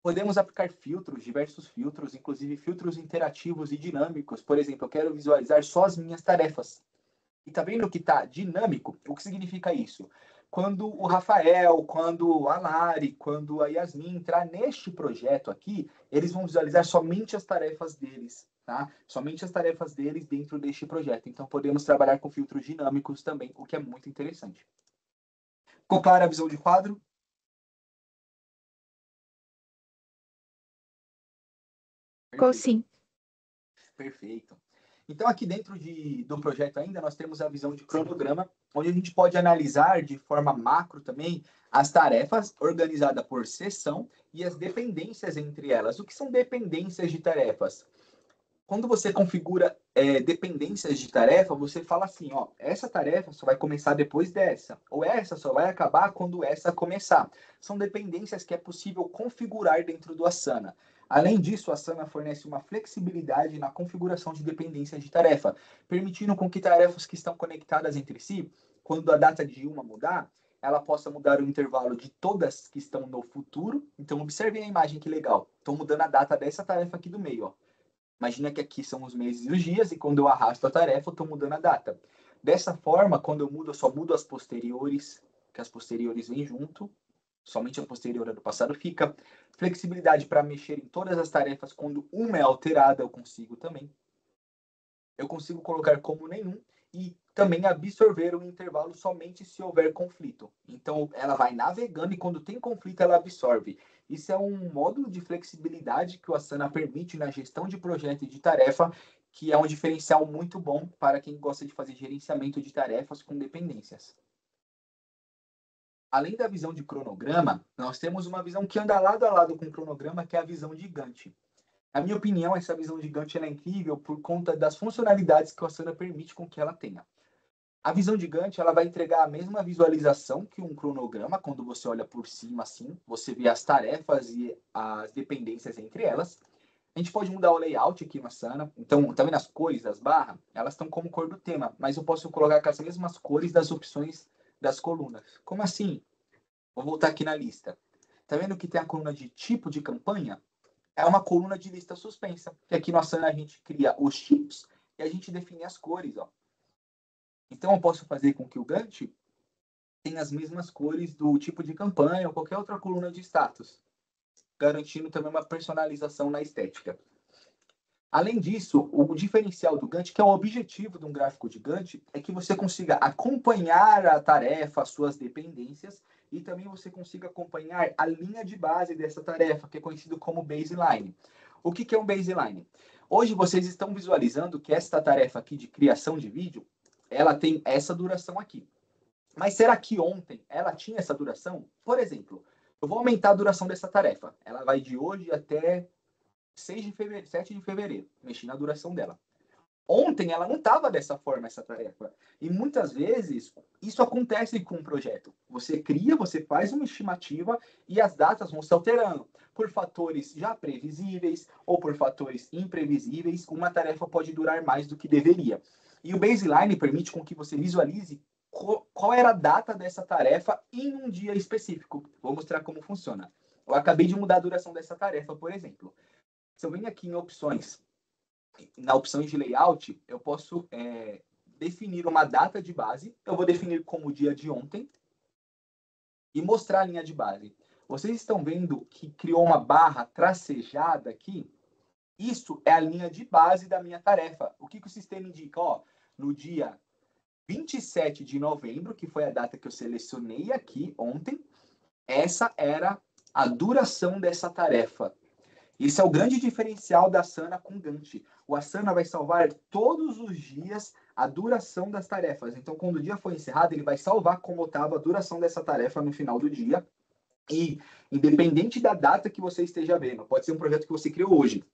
A: Podemos aplicar filtros, diversos filtros, inclusive filtros interativos e dinâmicos. Por exemplo, eu quero visualizar só as minhas tarefas. E tá vendo que tá dinâmico? O que significa isso? Quando o Rafael, quando a Lari, quando a Yasmin entrar neste projeto aqui, eles vão visualizar somente as tarefas deles. tá? Somente as tarefas deles dentro deste projeto. Então, podemos trabalhar com filtros dinâmicos também, o que é muito interessante. Ficou clara a visão de quadro?
B: Ficou sim.
A: Perfeito. Então, aqui dentro do projeto ainda, nós temos a visão de cronograma, onde a gente pode analisar de forma macro também as tarefas organizadas por seção e as dependências entre elas. O que são dependências de tarefas? Quando você configura dependências de tarefa, você fala assim, ó, essa tarefa só vai começar depois dessa, ou essa só vai acabar quando essa começar. São dependências que é possível configurar dentro do Asana. Além disso, a Asana fornece uma flexibilidade na configuração de dependências de tarefa, permitindo com que tarefas que estão conectadas entre si, quando a data de uma mudar, ela possa mudar o intervalo de todas que estão no futuro. Então, observem a imagem, que legal. Estou mudando a data dessa tarefa aqui do meio, ó. Imagina que aqui são os meses e os dias, e quando eu arrasto a tarefa, eu estou mudando a data. Dessa forma, quando eu mudo, eu só mudo as posteriores, que as posteriores vêm junto, somente a posterior do passado fica. Flexibilidade para mexer em todas as tarefas, quando uma é alterada, eu consigo também. Eu consigo colocar como nenhum, e também absorver o intervalo somente se houver conflito. Então, ela vai navegando e quando tem conflito, ela absorve. Isso é um módulo de flexibilidade que o Asana permite na gestão de projeto e de tarefa, que é um diferencial muito bom para quem gosta de fazer gerenciamento de tarefas com dependências. Além da visão de cronograma, nós temos uma visão que anda lado a lado com o cronograma, que é a visão de Gantt. Na minha opinião, essa visão de Gantt é incrível por conta das funcionalidades que o Asana permite com que ela tenha. A visão de Gantt, ela vai entregar a mesma visualização que um cronograma. Quando você olha por cima assim, você vê as tarefas e as dependências entre elas. A gente pode mudar o layout aqui no Asana. Então, tá vendo as cores das barras? Elas estão como cor do tema, mas eu posso colocar com as mesmas cores das opções das colunas. Como assim? Vou voltar aqui na lista. Tá vendo que tem a coluna de tipo de campanha? É uma coluna de lista suspensa, que aqui no Asana a gente cria os tipos e a gente define as cores, ó. Então, eu posso fazer com que o Gantt tenha as mesmas cores do tipo de campanha ou qualquer outra coluna de status, garantindo também uma personalização na estética. Além disso, o diferencial do Gantt, que é o objetivo de um gráfico de Gantt, é que você consiga acompanhar a tarefa, as suas dependências, e também você consiga acompanhar a linha de base dessa tarefa, que é conhecido como baseline. O que é um baseline? Hoje vocês estão visualizando que esta tarefa aqui de criação de vídeo, ela tem essa duração aqui. Mas será que ontem ela tinha essa duração? Por exemplo, eu vou aumentar a duração dessa tarefa. Ela vai de hoje até 6 de fevereiro, 7 de fevereiro. Mexi na duração dela. Ontem ela não estava dessa forma, essa tarefa. E muitas vezes isso acontece com um projeto. Você cria, você faz uma estimativa e as datas vão se alterando. Por fatores já previsíveis ou por fatores imprevisíveis, uma tarefa pode durar mais do que deveria. E o baseline permite com que você visualize qual era a data dessa tarefa em um dia específico. Vou mostrar como funciona. Eu acabei de mudar a duração dessa tarefa, por exemplo. Se eu venho aqui em opções, na opção de layout, eu posso definir uma data de base. Eu vou definir como o dia de ontem e mostrar a linha de base. Vocês estão vendo que criou uma barra tracejada aqui? Isso é a linha de base da minha tarefa. O que o sistema indica? Ó, no dia 27 de novembro, que foi a data que eu selecionei aqui ontem, essa era a duração dessa tarefa. Esse é o grande diferencial da Asana com Gantt. O Asana vai salvar todos os dias a duração das tarefas. Então, quando o dia for encerrado, ele vai salvar como estava a duração dessa tarefa no final do dia. E, independente da data que você esteja vendo, pode ser um projeto que você criou hoje,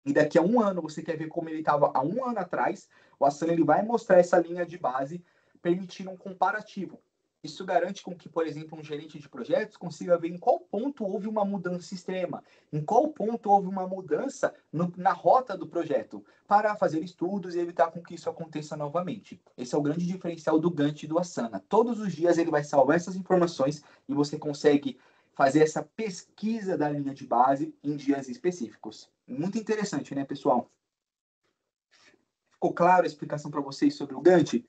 A: e daqui a um ano você quer ver como ele estava há um ano atrás, o Asana ele vai mostrar essa linha de base, permitindo um comparativo. Isso garante com que, por exemplo, um gerente de projetos consiga ver em qual ponto houve uma mudança extrema, em qual ponto houve uma mudança na rota do projeto, para fazer estudos e evitar com que isso aconteça novamente. Esse é o grande diferencial do Gantt e do Asana. Todos os dias ele vai salvar essas informações e você consegue fazer essa pesquisa da linha de base em dias específicos. Muito interessante, né, pessoal? Ficou claro a explicação para vocês sobre o Gantt?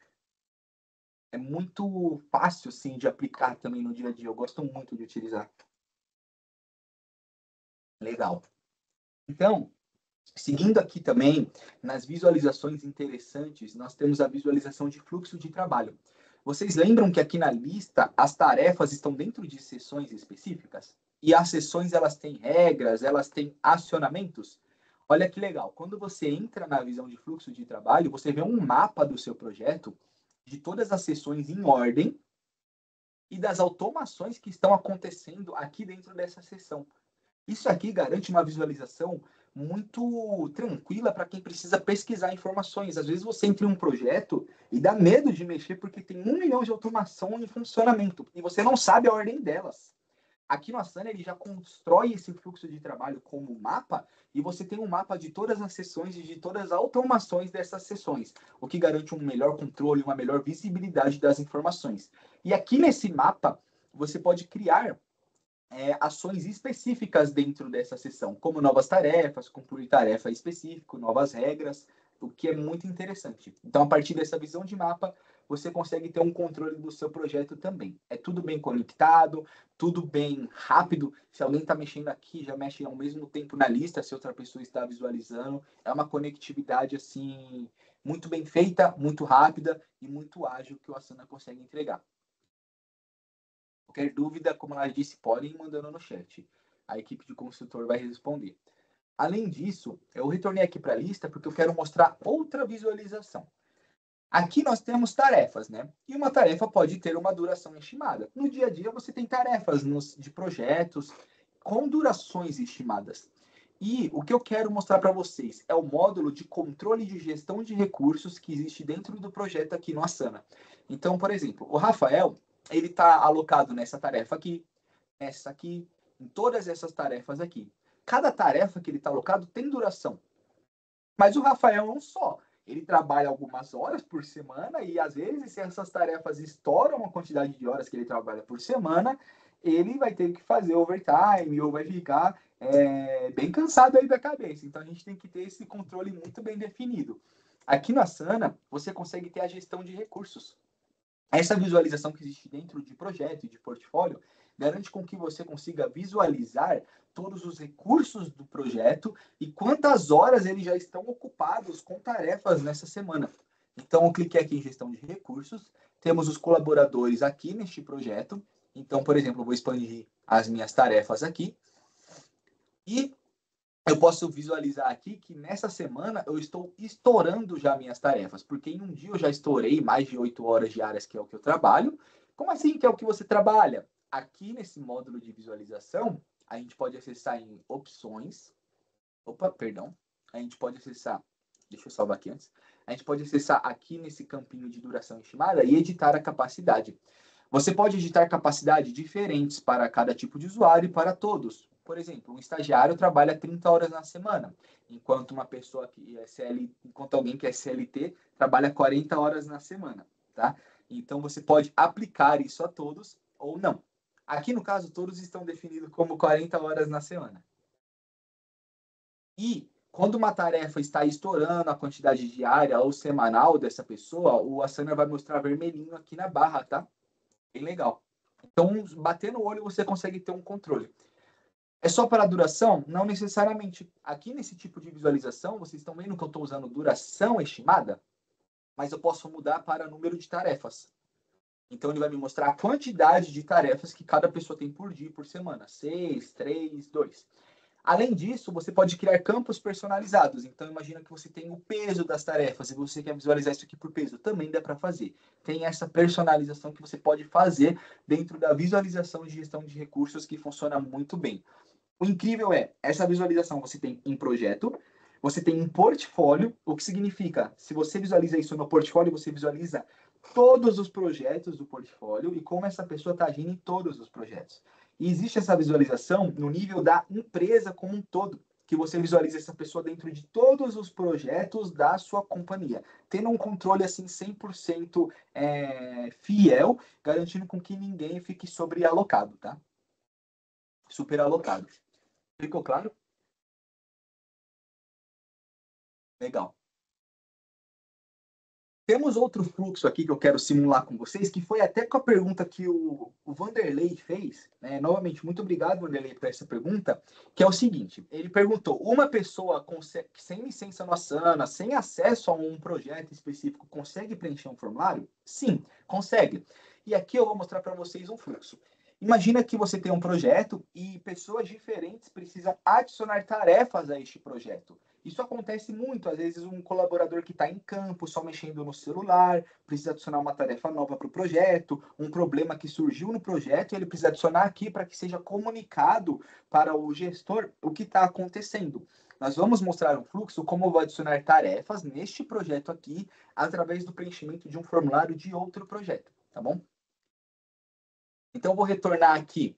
A: É muito fácil, assim, de aplicar também no dia a dia. Eu gosto muito de utilizar. Legal. Então, Seguindo aqui também, nas visualizações interessantes, nós temos a visualização de fluxo de trabalho. Vocês lembram que aqui na lista as tarefas estão dentro de seções específicas? E as seções, elas têm regras, elas têm acionamentos? Olha que legal, quando você entra na visão de fluxo de trabalho, você vê um mapa do seu projeto, de todas as seções em ordem, e das automações que estão acontecendo aqui dentro dessa seção. Isso aqui garante uma visualização muito tranquila para quem precisa pesquisar informações. Às vezes você entra em um projeto e dá medo de mexer porque tem 1 milhão de automação em funcionamento e você não sabe a ordem delas. Aqui no Asana ele já constrói esse fluxo de trabalho como mapa e você tem um mapa de todas as sessões e de todas as automações dessas sessões, o que garante um melhor controle, uma melhor visibilidade das informações. E aqui nesse mapa você pode criar ações específicas dentro dessa sessão, como novas tarefas, concluir tarefa específico, novas regras, o que é muito interessante. Então, a partir dessa visão de mapa, você consegue ter um controle do seu projeto também. É tudo bem conectado, tudo bem rápido. Se alguém está mexendo aqui, já mexe ao mesmo tempo na lista, se outra pessoa está visualizando. É uma conectividade, assim, muito bem feita, muito rápida e muito ágil que o Asana consegue entregar. Qualquer dúvida, como ela disse, podem ir mandando no chat. A equipe de consultor vai responder. Além disso, eu retornei aqui para a lista porque eu quero mostrar outra visualização. Aqui nós temos tarefas, né? E uma tarefa pode ter uma duração estimada. No dia a dia, você tem tarefas de projetos com durações estimadas. E o que eu quero mostrar para vocês é o módulo de controle de gestão de recursos que existe dentro do projeto aqui no Asana. Então, por exemplo, o Rafael, ele está alocado nessa tarefa aqui, essa aqui, em todas essas tarefas aqui. Cada tarefa que ele está alocado tem duração. Mas o Rafael é um só. Ele trabalha algumas horas por semana e, às vezes, se essas tarefas estouram a quantidade de horas que ele trabalha por semana, ele vai ter que fazer overtime ou vai ficar bem cansado aí da cabeça. Então, a gente tem que ter esse controle muito bem definido. Aqui no Asana, você consegue ter a gestão de recursos. Essa visualização que existe dentro de projeto e de portfólio garante com que você consiga visualizar todos os recursos do projeto e quantas horas eles já estão ocupados com tarefas nessa semana. Então, eu cliquei aqui em gestão de recursos, temos os colaboradores aqui neste projeto. Então, por exemplo, eu vou expandir as minhas tarefas aqui e eu posso visualizar aqui que nessa semana eu estou estourando já minhas tarefas, porque em um dia eu já estourei mais de 8 horas diárias, que é o que eu trabalho. Como assim que é o que você trabalha? Aqui nesse módulo de visualização, a gente pode acessar em opções. Opa, perdão. A gente pode acessar, deixa eu salvar aqui antes. A gente pode acessar aqui nesse campinho de duração estimada e editar a capacidade. Você pode editar capacidades diferentes para cada tipo de usuário e para todos. Por exemplo, um estagiário trabalha 30 horas na semana, enquanto uma pessoa que é enquanto alguém que é CLT trabalha 40 horas na semana, tá? Então você pode aplicar isso a todos ou não. Aqui no caso, todos estão definidos como 40 horas na semana. E quando uma tarefa está estourando a quantidade diária ou semanal dessa pessoa, o Asana vai mostrar vermelhinho aqui na barra, tá? Bem legal. Então, bater no olho você consegue ter um controle. É só para a duração? Não necessariamente. Aqui nesse tipo de visualização, vocês estão vendo que eu estou usando duração estimada, mas eu posso mudar para número de tarefas. Então, ele vai me mostrar a quantidade de tarefas que cada pessoa tem por dia, por semana. 6, 3, 2. Além disso, você pode criar campos personalizados. Então, imagina que você tem o peso das tarefas e você quer visualizar isso aqui por peso. Também dá para fazer. Tem essa personalização que você pode fazer dentro da visualização de gestão de recursos que funciona muito bem. O incrível é, essa visualização você tem em projeto, você tem em portfólio, o que significa, se você visualiza isso no portfólio, você visualiza todos os projetos do portfólio e como essa pessoa está agindo em todos os projetos. E existe essa visualização no nível da empresa como um todo, que você visualiza essa pessoa dentro de todos os projetos da sua companhia, tendo um controle assim 100% fiel, garantindo com que ninguém fique sobrealocado, tá? Superalocado. Ficou claro? Legal. Temos outro fluxo aqui que eu quero simular com vocês, que foi até com a pergunta que o Vanderlei fez, né? Novamente, muito obrigado, Vanderlei, por essa pergunta, que é o seguinte, ele perguntou, uma pessoa sem licença no Asana, sem acesso a um projeto específico, consegue preencher um formulário? Sim, consegue. E aqui eu vou mostrar para vocês um fluxo. Imagina que você tem um projeto e pessoas diferentes precisam adicionar tarefas a este projeto. Isso acontece muito, às vezes um colaborador que está em campo, só mexendo no celular, precisa adicionar uma tarefa nova para o projeto, um problema que surgiu no projeto, ele precisa adicionar aqui para que seja comunicado para o gestor o que está acontecendo. Nós vamos mostrar um fluxo, como eu vou adicionar tarefas neste projeto aqui, através do preenchimento de um formulário de outro projeto, tá bom? Então, eu vou retornar aqui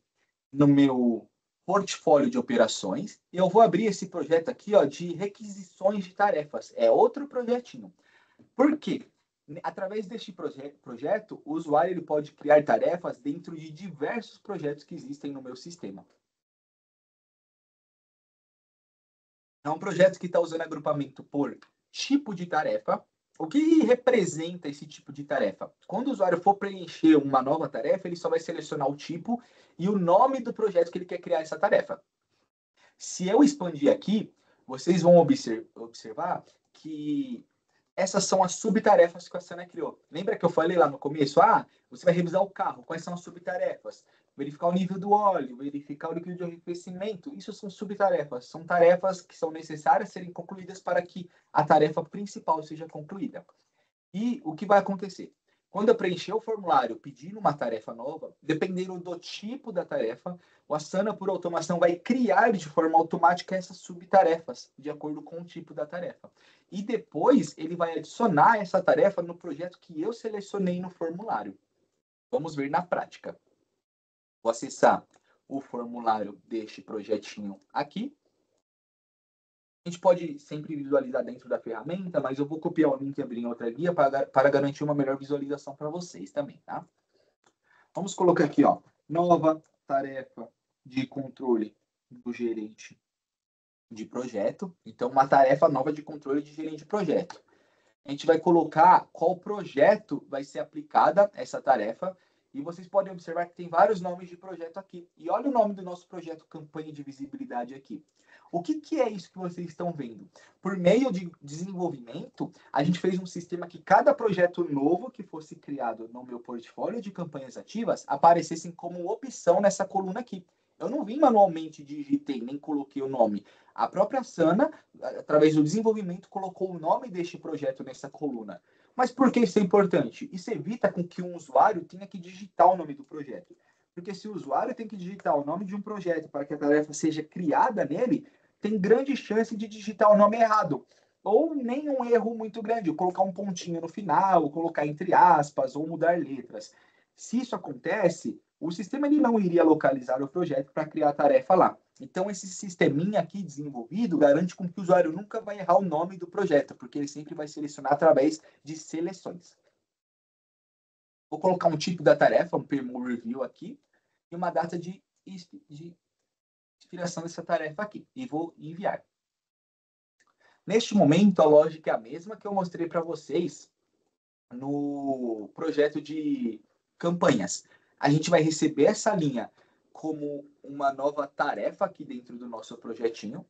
A: no meu portfólio de operações e eu vou abrir esse projeto aqui, ó, de requisições de tarefas. É outro projetinho. Por quê? Através deste projeto, o usuário ele pode criar tarefas dentro de diversos projetos que existem no meu sistema. É um projeto que está usando agrupamento por tipo de tarefa. O que representa esse tipo de tarefa? Quando o usuário for preencher uma nova tarefa, ele só vai selecionar o tipo e o nome do projeto que ele quer criar essa tarefa. Se eu expandir aqui, vocês vão observar que essas são as subtarefas que a Asana criou. Lembra que eu falei lá no começo? Você vai revisar o carro. Quais são as subtarefas? Verificar o nível do óleo, verificar o líquido de arrefecimento. Isso são subtarefas. São tarefas que são necessárias serem concluídas para que a tarefa principal seja concluída. E o que vai acontecer? Quando eu preencher o formulário pedindo uma tarefa nova, dependendo do tipo da tarefa, o Asana, por automação, vai criar de forma automática essas subtarefas, de acordo com o tipo da tarefa. E depois, ele vai adicionar essa tarefa no projeto que eu selecionei no formulário. Vamos ver na prática. Vou acessar o formulário deste projetinho aqui. A gente pode sempre visualizar dentro da ferramenta, mas eu vou copiar o link e abrir em outra guia para garantir uma melhor visualização para vocês também, tá? Vamos colocar aqui, ó, nova tarefa de controle do gerente de projeto. Então, uma tarefa nova de controle de gerente de projeto. A gente vai colocar qual projeto vai ser aplicada essa tarefa. E vocês podem observar que tem vários nomes de projeto aqui. E olha o nome do nosso projeto Campanha de Visibilidade aqui. O que é isso que vocês estão vendo? Por meio de desenvolvimento, a gente fez um sistema que cada projeto novo que fosse criado no meu portfólio de campanhas ativas aparecessem como opção nessa coluna aqui. Eu não vim manualmente, digitei, nem coloquei o nome. A própria Asana, através do desenvolvimento, colocou o nome deste projeto nessa coluna. Mas por que isso é importante? Isso evita com que um usuário tenha que digitar o nome do projeto. Porque se o usuário tem que digitar o nome de um projeto para que a tarefa seja criada nele, tem grande chance de digitar o nome errado. Ou nem um erro muito grande, colocar um pontinho no final, colocar entre aspas, ou mudar letras. Se isso acontece, o sistema ele não iria localizar o projeto para criar a tarefa lá. Então, esse sisteminha aqui desenvolvido garante com que o usuário nunca vai errar o nome do projeto, porque ele sempre vai selecionar através de seleções. Vou colocar um tipo da tarefa, um PMO Review aqui, e uma data de expiração dessa tarefa aqui. E vou enviar. Neste momento, a lógica é a mesma que eu mostrei para vocês no projeto de campanhas. A gente vai receber essa linha como uma nova tarefa aqui dentro do nosso projetinho.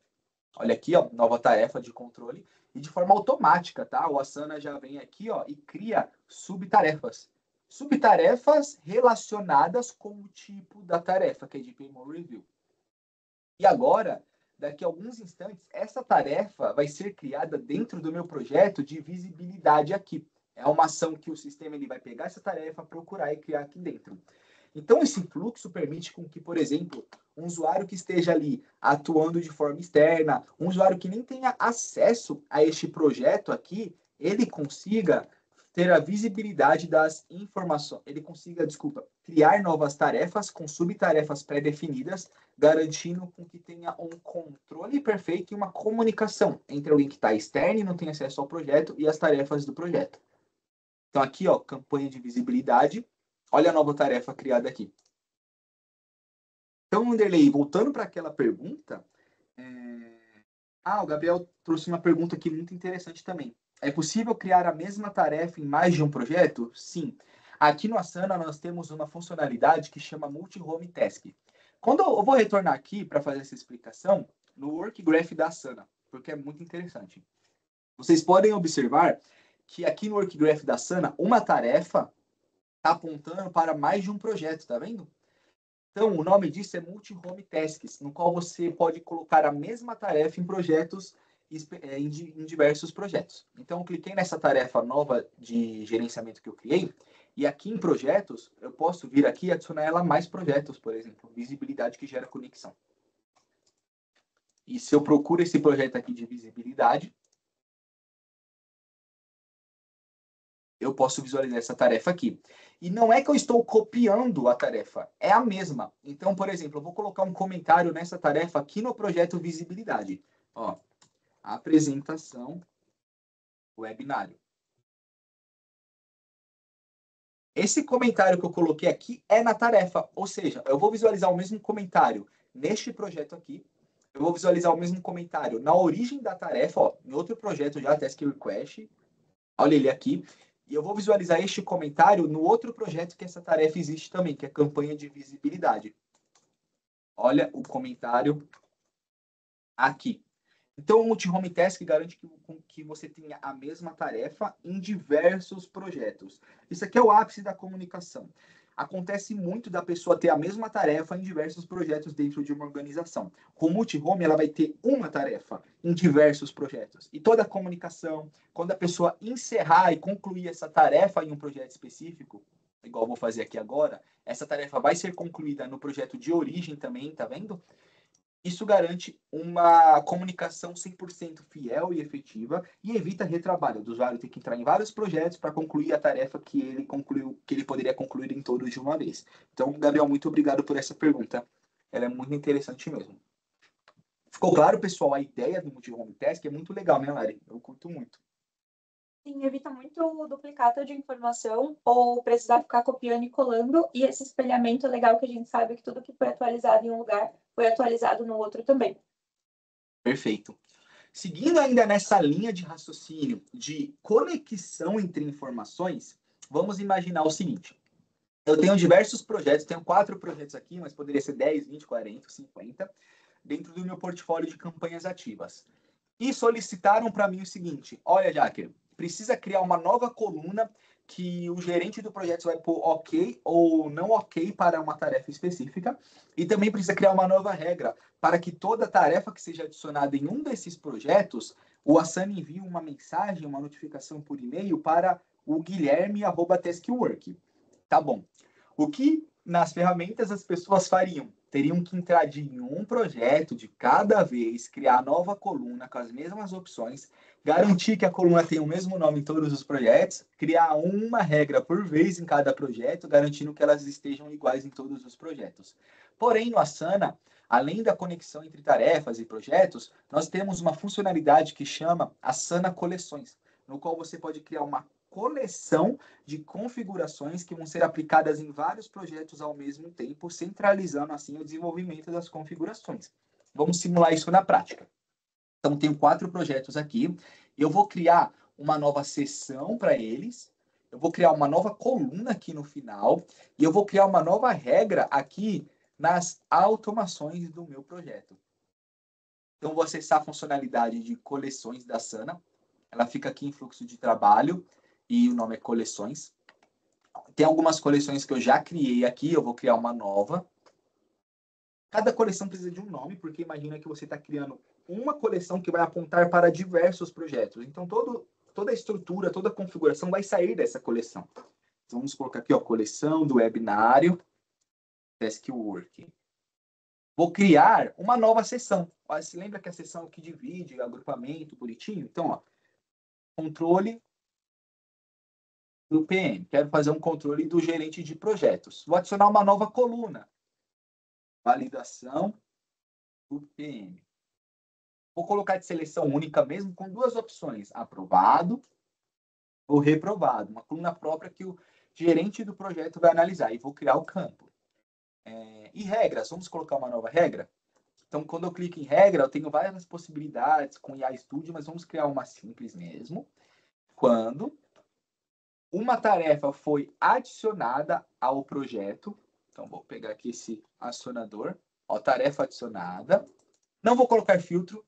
A: Olha aqui, ó, nova tarefa de controle. E de forma automática, tá? O Asana já vem aqui, ó, e cria subtarefas. Subtarefas relacionadas com o tipo da tarefa, que é de PMO Review. E agora, daqui a alguns instantes, essa tarefa vai ser criada dentro do meu projeto de visibilidade aqui. É uma ação que o sistema ele vai pegar essa tarefa, procurar e criar aqui dentro. Então, esse fluxo permite com que, por exemplo, um usuário que esteja ali atuando de forma externa, um usuário que nem tenha acesso a este projeto aqui, ele consiga ter a visibilidade das informações, ele consiga, criar novas tarefas com subtarefas pré-definidas, garantindo com que tenha um controle perfeito e uma comunicação entre alguém que está externo e não tem acesso ao projeto e as tarefas do projeto. Então, aqui, ó, campanha de visibilidade. Olha a nova tarefa criada aqui. Então, Anderley, voltando para aquela pergunta, o Gabriel trouxe uma pergunta aqui muito interessante também. É possível criar a mesma tarefa em mais de um projeto? Sim. Aqui no Asana nós temos uma funcionalidade que chama Multi-Home Task. Quando eu vou retornar aqui para fazer essa explicação, no Work Graph da Asana, porque é muito interessante. Vocês podem observar que aqui no Work Graph da Asana, uma tarefa está apontando para mais de um projeto, tá vendo? Então, o nome disso é Multi-Home Tasks, no qual você pode colocar a mesma tarefa em projetos, em diversos projetos. Então, eu cliquei nessa tarefa nova de gerenciamento que eu criei, e aqui em projetos, eu posso vir aqui e adicionar ela a mais projetos, por exemplo, visibilidade que gera conexão. E se eu procuro esse projeto aqui de visibilidade, eu posso visualizar essa tarefa aqui. E não é que eu estou copiando a tarefa, é a mesma. Então, por exemplo, eu vou colocar um comentário nessa tarefa aqui no projeto visibilidade. Ó, apresentação webinário. Esse comentário que eu coloquei aqui é na tarefa, ou seja, eu vou visualizar o mesmo comentário neste projeto aqui, eu vou visualizar o mesmo comentário na origem da tarefa, ó, em outro projeto já, Task Request, olha ele aqui, e eu vou visualizar este comentário no outro projeto que essa tarefa existe também, que é campanha de visibilidade. Olha o comentário aqui. Então, o Multi-Home Task garante que você tenha a mesma tarefa em diversos projetos. Isso aqui é o ápice da comunicação. Acontece muito da pessoa ter a mesma tarefa em diversos projetos dentro de uma organização. Com o Multi-Home, ela vai ter uma tarefa em diversos projetos. E toda a comunicação, quando a pessoa encerrar e concluir essa tarefa em um projeto específico, igual eu vou fazer aqui agora, essa tarefa vai ser concluída no projeto de origem também, tá vendo? Isso garante uma comunicação 100% fiel e efetiva e evita retrabalho do usuário ter que entrar em vários projetos para concluir a tarefa que ele concluiu, que ele poderia concluir em todos de uma vez. Então, Gabriel, muito obrigado por essa pergunta. Ela é muito interessante mesmo. Ficou claro, pessoal? A ideia do Multi-Home Task é muito legal, né, Lari? Eu curto muito.
B: Sim, evita muito o duplicado de informação ou precisar ficar copiando e colando, e esse espelhamento é legal que a gente sabe que tudo que foi atualizado em um lugar foi atualizado no outro também.
A: Perfeito. Seguindo ainda nessa linha de raciocínio de conexão entre informações, vamos imaginar o seguinte. Eu tenho diversos projetos, tenho 4 projetos aqui, mas poderia ser 10, 20, 40, 50, dentro do meu portfólio de campanhas ativas. E solicitaram para mim o seguinte: olha, Jacker, precisa criar uma nova coluna que o gerente do projeto vai pôr ok ou não ok para uma tarefa específica. E também precisa criar uma nova regra para que toda tarefa que seja adicionada em um desses projetos, o Asana envie uma mensagem, uma notificação por e-mail para o guilherme@taskwork. Tá bom. O que nas ferramentas as pessoas fariam? Teriam que entrar de um projeto de cada vez, criar nova coluna com as mesmas opções, garantir que a coluna tenha o mesmo nome em todos os projetos, criar uma regra por vez em cada projeto, garantindo que elas estejam iguais em todos os projetos. Porém, no Asana, além da conexão entre tarefas e projetos, nós temos uma funcionalidade que chama Asana Coleções, no qual você pode criar uma coleção de configurações que vão ser aplicadas em vários projetos ao mesmo tempo, centralizando assim o desenvolvimento das configurações. Vamos simular isso na prática. Então, tenho 4 projetos aqui. Eu vou criar uma nova seção para eles. Eu vou criar uma nova coluna aqui no final. E eu vou criar uma nova regra aqui nas automações do meu projeto. Então, vou acessar a funcionalidade de coleções da Asana. Ela fica aqui em fluxo de trabalho e o nome é coleções. Tem algumas coleções que eu já criei aqui, eu vou criar uma nova. Cada coleção precisa de um nome, porque imagina que você está criando uma coleção que vai apontar para diversos projetos. Então, toda a estrutura, toda a configuração vai sair dessa coleção. Então, vamos colocar aqui, ó, coleção do webinário, Task Work. Vou criar uma nova seção. Você lembra que a seção que divide, agrupamento, bonitinho? Então, ó, controle do PM. Quero fazer um controle do gerente de projetos. Vou adicionar uma nova coluna. Validação do PM. Vou colocar de seleção única mesmo com 2 opções, aprovado ou reprovado. Uma coluna própria que o gerente do projeto vai analisar. E vou criar o campo. E regras, vamos colocar uma nova regra? Então, quando eu clico em regra, eu tenho várias possibilidades com IA Studio, mas vamos criar uma simples mesmo. quando uma tarefa foi adicionada ao projeto. Então, vou pegar aqui esse acionador. Ó, tarefa adicionada. Não vou colocar filtro.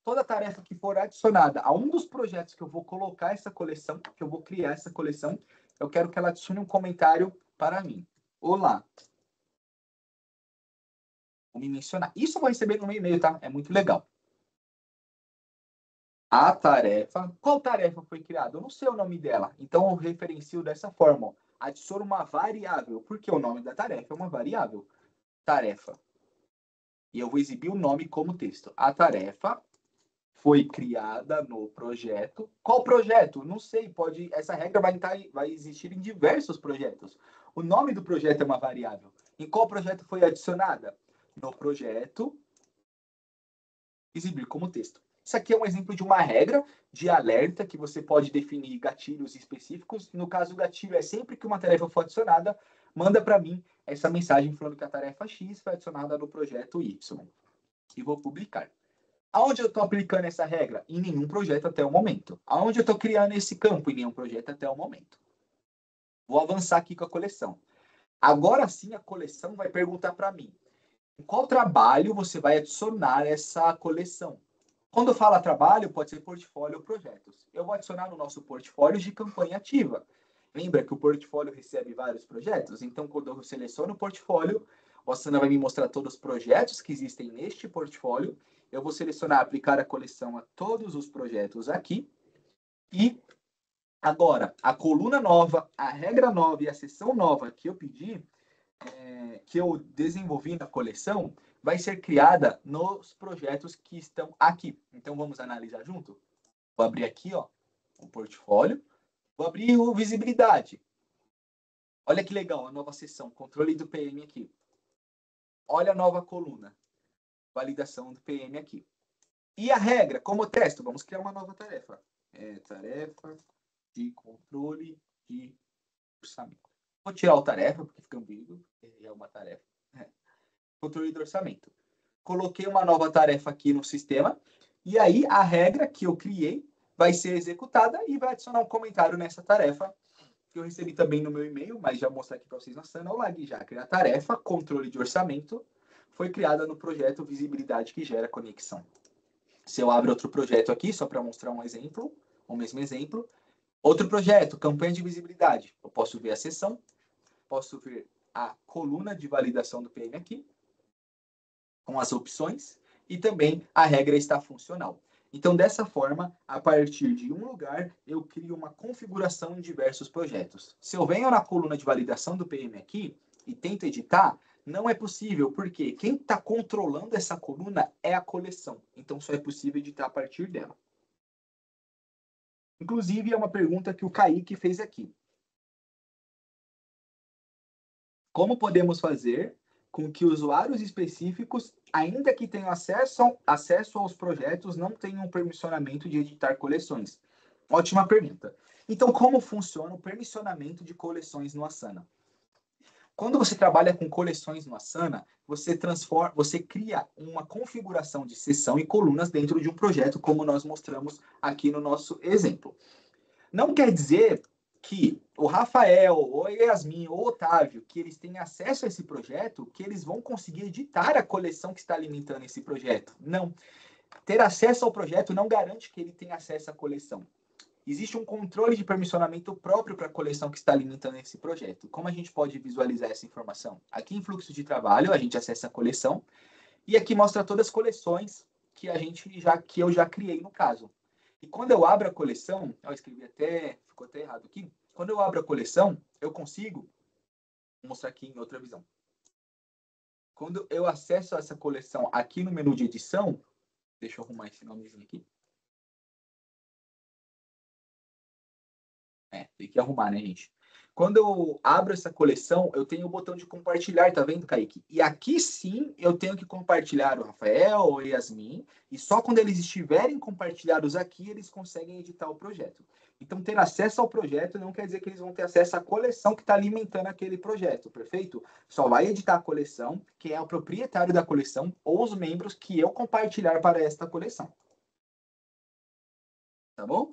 A: Toda tarefa que for adicionada a um dos projetos que eu vou colocar essa coleção, que eu vou criar essa coleção, eu quero que ela adicione um comentário para mim. Olá. Vou me mencionar. Isso eu vou receber no meu e-mail, tá? É muito legal. A tarefa. Qual tarefa foi criada? Eu não sei o nome dela. Então, eu referencio dessa forma. Ó. Adiciono uma variável. Porque o nome da tarefa é uma variável. Tarefa. E eu vou exibir o nome como texto. A tarefa foi criada no projeto. Qual projeto? Não sei. Pode. Essa regra vai existir em diversos projetos. O nome do projeto é uma variável. Em qual projeto foi adicionada? No projeto. Exibir como texto. Isso aqui é um exemplo de uma regra de alerta que você pode definir gatilhos específicos. No caso, o gatilho é sempre que uma tarefa for adicionada, manda para mim essa mensagem falando que a tarefa X foi adicionada no projeto Y. E vou publicar. Aonde eu estou aplicando essa regra? Em nenhum projeto até o momento. Aonde eu estou criando esse campo? Em nenhum projeto até o momento. Vou avançar aqui com a coleção. Agora sim, a coleção vai perguntar para mim: em qual trabalho você vai adicionar essa coleção? Quando eu falo trabalho, pode ser portfólio ou projetos. Eu vou adicionar no nosso portfólio de campanha ativa. Lembra que o portfólio recebe vários projetos? Então, quando eu seleciono o portfólio, a Asana vai me mostrar todos os projetos que existem neste portfólio. Eu vou selecionar aplicar a coleção a todos os projetos aqui. E agora, a coluna nova, a regra nova e a seção nova que eu pedi, que eu desenvolvi na coleção, vai ser criada nos projetos que estão aqui. Então, vamos analisar junto? Vou abrir aqui, ó, o portfólio. Vou abrir o visibilidade. Olha que legal, a nova seção, controle do PM aqui. Olha a nova coluna, validação do PM aqui. E a regra, como testo, vamos criar uma nova tarefa. Tarefa de controle de orçamento. Vou tirar o tarefa, porque fica ambíguo, é uma tarefa. Controle do orçamento. Coloquei uma nova tarefa aqui no sistema, e aí a regra que eu criei vai ser executada e vai adicionar um comentário nessa tarefa, que eu recebi também no meu e-mail, mas já vou mostrar aqui para vocês na Asana. Olá, Gui Jacre. A tarefa controle de orçamento foi criada no projeto Visibilidade que Gera Conexão. Se eu abro outro projeto aqui, só para mostrar um exemplo, o mesmo exemplo. Outro projeto, campanha de visibilidade. Eu posso ver a seção, posso ver a coluna de validação do PM aqui, com as opções, e também a regra está funcional. Então, dessa forma, a partir de um lugar, eu crio uma configuração em diversos projetos. Se eu venho na coluna de validação do PM aqui e tento editar, não é possível, porque quem está controlando essa coluna é a coleção. Então, só é possível editar a partir dela. Inclusive, é uma pergunta que o Kaique fez aqui. Como podemos fazer com que usuários específicos, ainda que tenham acesso aos projetos, não tenham permissionamento de editar coleções? Ótima pergunta. Então, como funciona o permissionamento de coleções no Asana? Quando você trabalha com coleções no Asana, você cria uma configuração de seção e colunas dentro de um projeto, como nós mostramos aqui no nosso exemplo. Não quer dizer que o Rafael, ou Yasmin, ou Otávio, que eles têm acesso a esse projeto, que eles vão conseguir editar a coleção que está alimentando esse projeto. Não. Ter acesso ao projeto não garante que ele tenha acesso à coleção. Existe um controle de permissionamento próprio para a coleção que está alimentando esse projeto. Como a gente pode visualizar essa informação? Aqui em fluxo de trabalho, a gente acessa a coleção, e aqui mostra todas as coleções que eu já criei no caso. E quando eu abro a coleção, eu escrevi ficou até errado aqui. Quando eu abro a coleção, eu consigo, vou mostrar aqui em outra visão. Quando eu acesso essa coleção aqui no menu de edição, deixa eu arrumar esse nomezinho aqui. Tem que arrumar, né, gente? Quando eu abro essa coleção, eu tenho o botão de compartilhar, tá vendo, Kaique? E aqui sim, eu tenho que compartilhar o Rafael ou o Yasmin, e só quando eles estiverem compartilhados aqui, eles conseguem editar o projeto. Então, ter acesso ao projeto não quer dizer que eles vão ter acesso à coleção que está alimentando aquele projeto, perfeito? Só vai editar a coleção quem é o proprietário da coleção ou os membros que eu compartilhar para esta coleção. Tá bom?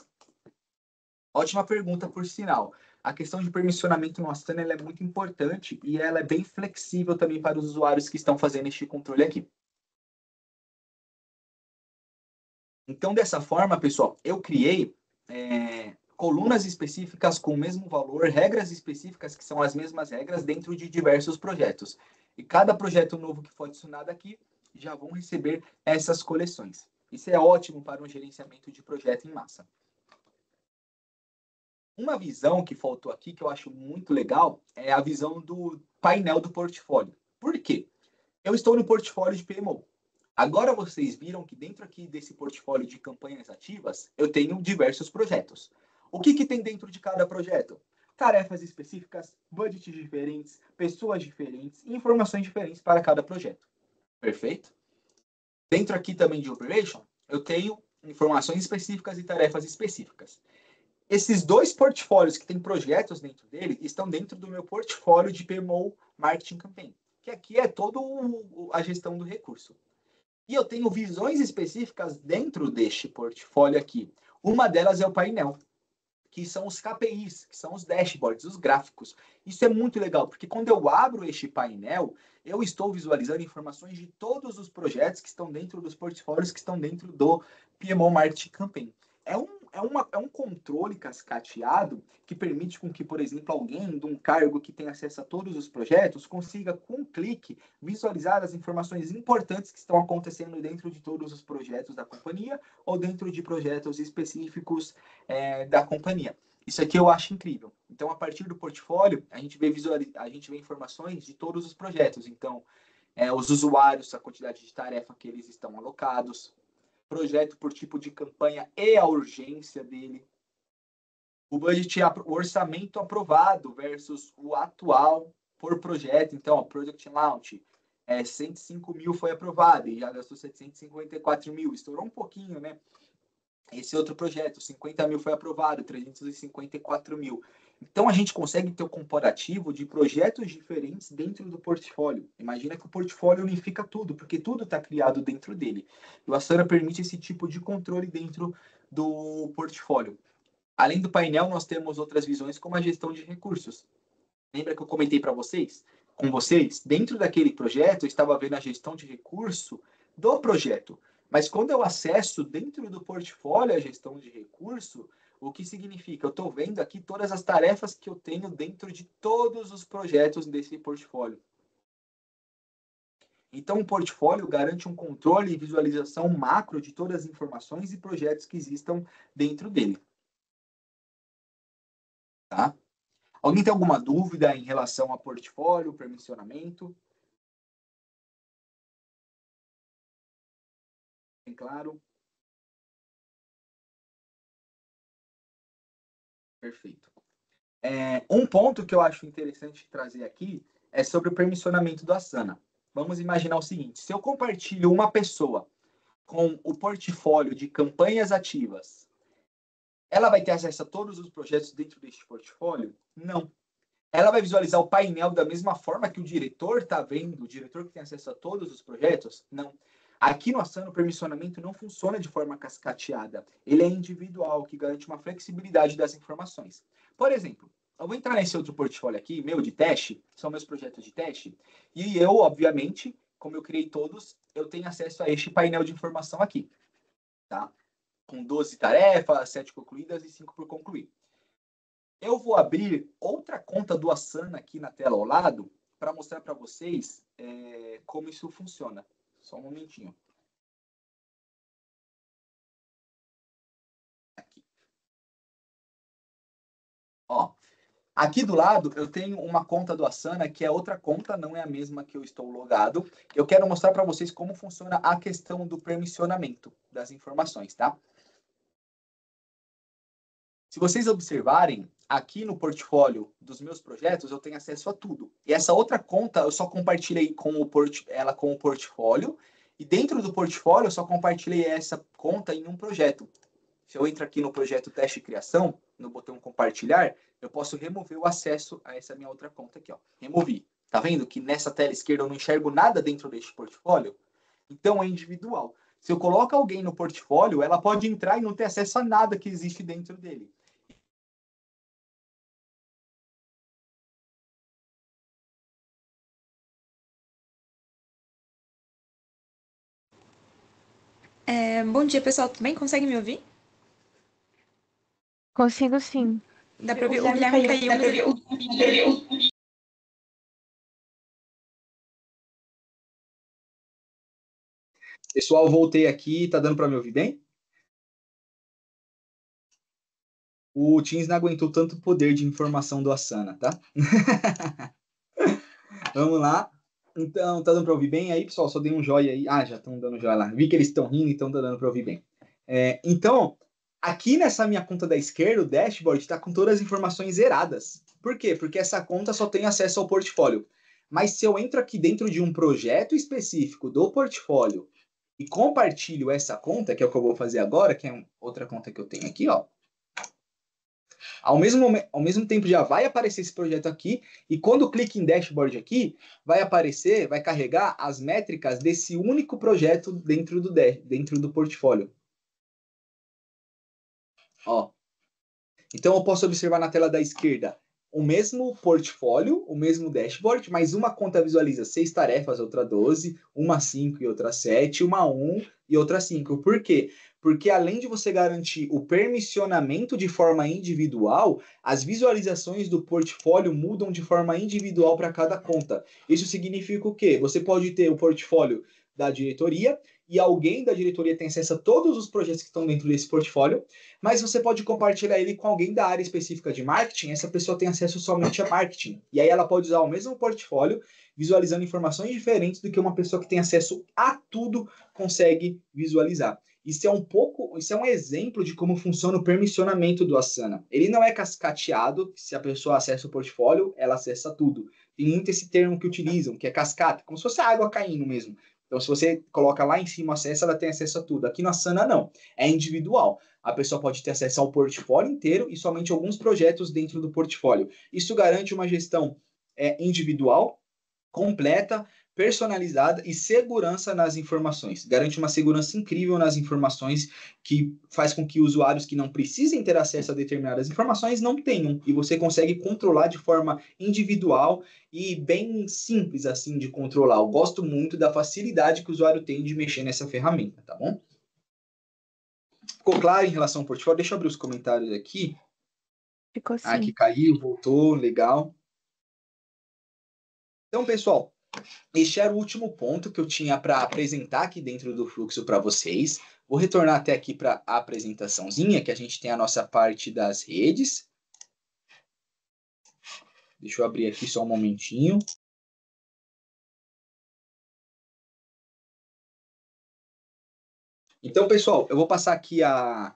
A: Ótima pergunta, por sinal. A questão de permissionamento no Asana ela é muito importante e ela é bem flexível também para os usuários que estão fazendo este controle aqui. Então, dessa forma, pessoal, eu criei colunas específicas com o mesmo valor, regras específicas que são as mesmas regras dentro de diversos projetos. E cada projeto novo que for adicionado aqui já vão receber essas coleções. Isso é ótimo para um gerenciamento de projeto em massa. Uma visão que faltou aqui, que eu acho muito legal, é a visão do painel do portfólio. Por quê? Eu estou no portfólio de PMO. Agora vocês viram que dentro aqui desse portfólio de campanhas ativas, eu tenho diversos projetos. O que tem dentro de cada projeto? Tarefas específicas, budgets diferentes, pessoas diferentes, informações diferentes para cada projeto. Perfeito? Dentro aqui também de Operation, eu tenho informações específicas e tarefas específicas. Esses dois portfólios que têm projetos dentro dele estão dentro do meu portfólio de PMO Marketing Campaign, que aqui é toda a gestão do recurso. E eu tenho visões específicas dentro deste portfólio aqui. Uma delas é o painel, que são os KPIs, que são os dashboards, os gráficos. Isso é muito legal, porque quando eu abro este painel, eu estou visualizando informações de todos os projetos que estão dentro dos portfólios que estão dentro do PMO Marketing Campaign. É um controle cascateado que permite com que, por exemplo, alguém de um cargo que tem acesso a todos os projetos consiga, com um clique, visualizar as informações importantes que estão acontecendo dentro de todos os projetos da companhia ou dentro de projetos específicos da companhia. Isso aqui eu acho incrível. Então, a partir do portfólio, a gente vê informações de todos os projetos. Então, os usuários, a quantidade de tarefa que eles estão alocados, projeto por tipo de campanha e a urgência dele, o budget, o orçamento aprovado versus o atual por projeto. Então, o Project Launch, 105 mil foi aprovado e já gastou 754 mil, estourou um pouquinho, né? Esse outro projeto, 50 mil foi aprovado, 354 mil. Então, a gente consegue ter o comparativo de projetos diferentes dentro do portfólio. Imagina que o portfólio unifica tudo, porque tudo está criado dentro dele. E o Asana permite esse tipo de controle dentro do portfólio. Além do painel, nós temos outras visões, como a gestão de recursos. Lembra que eu comentei com vocês? Dentro daquele projeto, eu estava vendo a gestão de recurso do projeto. Mas quando eu acesso dentro do portfólio a gestão de recurso, o que significa? Eu estou vendo aqui todas as tarefas que eu tenho dentro de todos os projetos desse portfólio. Então, o portfólio garante um controle e visualização macro de todas as informações e projetos que existam dentro dele. Tá? Alguém tem alguma dúvida em relação a portfólio, permissionamento? Bem claro? Perfeito. Um ponto que eu acho interessante trazer aqui é sobre o permissionamento do Asana. Vamos imaginar o seguinte: se eu compartilho uma pessoa com o portfólio de campanhas ativas, ela vai ter acesso a todos os projetos dentro deste portfólio? Não. Ela vai visualizar o painel da mesma forma que o diretor está vendo, o diretor que tem acesso a todos os projetos? Não. Aqui no Asana, o permissionamento não funciona de forma cascateada. Ele é individual, que garante uma flexibilidade das informações. Por exemplo, eu vou entrar nesse outro portfólio aqui, meu de teste, são meus projetos de teste, e eu, obviamente, como eu criei todos, eu tenho acesso a este painel de informação aqui, tá? Com 12 tarefas, 7 concluídas e 5 por concluir. Eu vou abrir outra conta do Asana aqui na tela ao lado para mostrar para vocês como isso funciona. Só um momentinho. Aqui. Ó, aqui do lado eu tenho uma conta do Asana que é outra conta, não é a mesma que eu estou logado. Eu quero mostrar para vocês como funciona a questão do permissionamento das informações, tá? Se vocês observarem, aqui no portfólio dos meus projetos, eu tenho acesso a tudo. E essa outra conta, eu só compartilhei ela com o portfólio, e dentro do portfólio, eu só compartilhei essa conta em um projeto. Se eu entro aqui no projeto Teste e Criação, no botão Compartilhar, eu posso remover o acesso a essa minha outra conta aqui. Ó. Removi. Tá vendo que nessa tela esquerda eu não enxergo nada dentro deste portfólio? Então, é individual. Se eu coloco alguém no portfólio, ela pode entrar e não ter acesso a nada que existe dentro dele.
D: Bom dia, pessoal. Tudo bem? Consegue me ouvir?
F: Consigo sim.
D: Dá pra ouvir? O Guilherme caiu, mas ele...
A: Pessoal, voltei aqui, tá dando para me ouvir bem? O Teams não aguentou tanto poder de informação do Asana, tá? Vamos lá. Então, tá dando para ouvir bem aí, pessoal? Só dei um joia aí. Ah, já estão dando joia lá. Vi que eles estão rindo, então tá dando para ouvir bem. Então, aqui nessa minha conta da esquerda, o dashboard está com todas as informações zeradas. Por quê? Porque essa conta só tem acesso ao portfólio. Mas se eu entro aqui dentro de um projeto específico do portfólio e compartilho essa conta, que é o que eu vou fazer agora, que é outra conta que eu tenho aqui, ó. Ao mesmo tempo já vai aparecer esse projeto aqui, e quando clique em dashboard aqui, vai aparecer, vai carregar as métricas desse único projeto dentro do portfólio. Ó. Então eu posso observar na tela da esquerda o mesmo portfólio, o mesmo dashboard, mas uma conta visualiza 6 tarefas, outra 12, uma 5 e outra 7, uma 1 e outra 5. Por quê? Porque além de você garantir o permissionamento de forma individual, as visualizações do portfólio mudam de forma individual para cada conta. Isso significa o quê? Você pode ter o portfólio da diretoria e alguém da diretoria tem acesso a todos os projetos que estão dentro desse portfólio, mas você pode compartilhar ele com alguém da área específica de marketing, essa pessoa tem acesso somente a marketing. E aí ela pode usar o mesmo portfólio, visualizando informações diferentes do que uma pessoa que tem acesso a tudo consegue visualizar. Isso é um exemplo de como funciona o permissionamento do Asana. Ele não é cascateado, se a pessoa acessa o portfólio, ela acessa tudo. Tem muito esse termo que utilizam, que é cascata, como se fosse a água caindo mesmo. Então, se você coloca lá em cima acesso, ela tem acesso a tudo. Aqui no Asana, não. É individual. A pessoa pode ter acesso ao portfólio inteiro e somente alguns projetos dentro do portfólio. Isso garante uma gestão individual, completa, personalizada e segurança nas informações. Garante uma segurança incrível nas informações que faz com que usuários que não precisem ter acesso a determinadas informações não tenham. E você consegue controlar de forma individual e bem simples assim de controlar. Eu gosto muito da facilidade que o usuário tem de mexer nessa ferramenta, tá bom? Ficou claro em relação ao portfólio? Deixa eu abrir os comentários aqui.
F: Ficou sim.
A: Aqui caiu, voltou, legal. Então, pessoal, este era o último ponto que eu tinha para apresentar aqui dentro do fluxo para vocês. Vou retornar até aqui para a apresentaçãozinha, que a gente tem a nossa parte das redes. Deixa eu abrir aqui só um momentinho. Então, pessoal, eu vou passar aqui a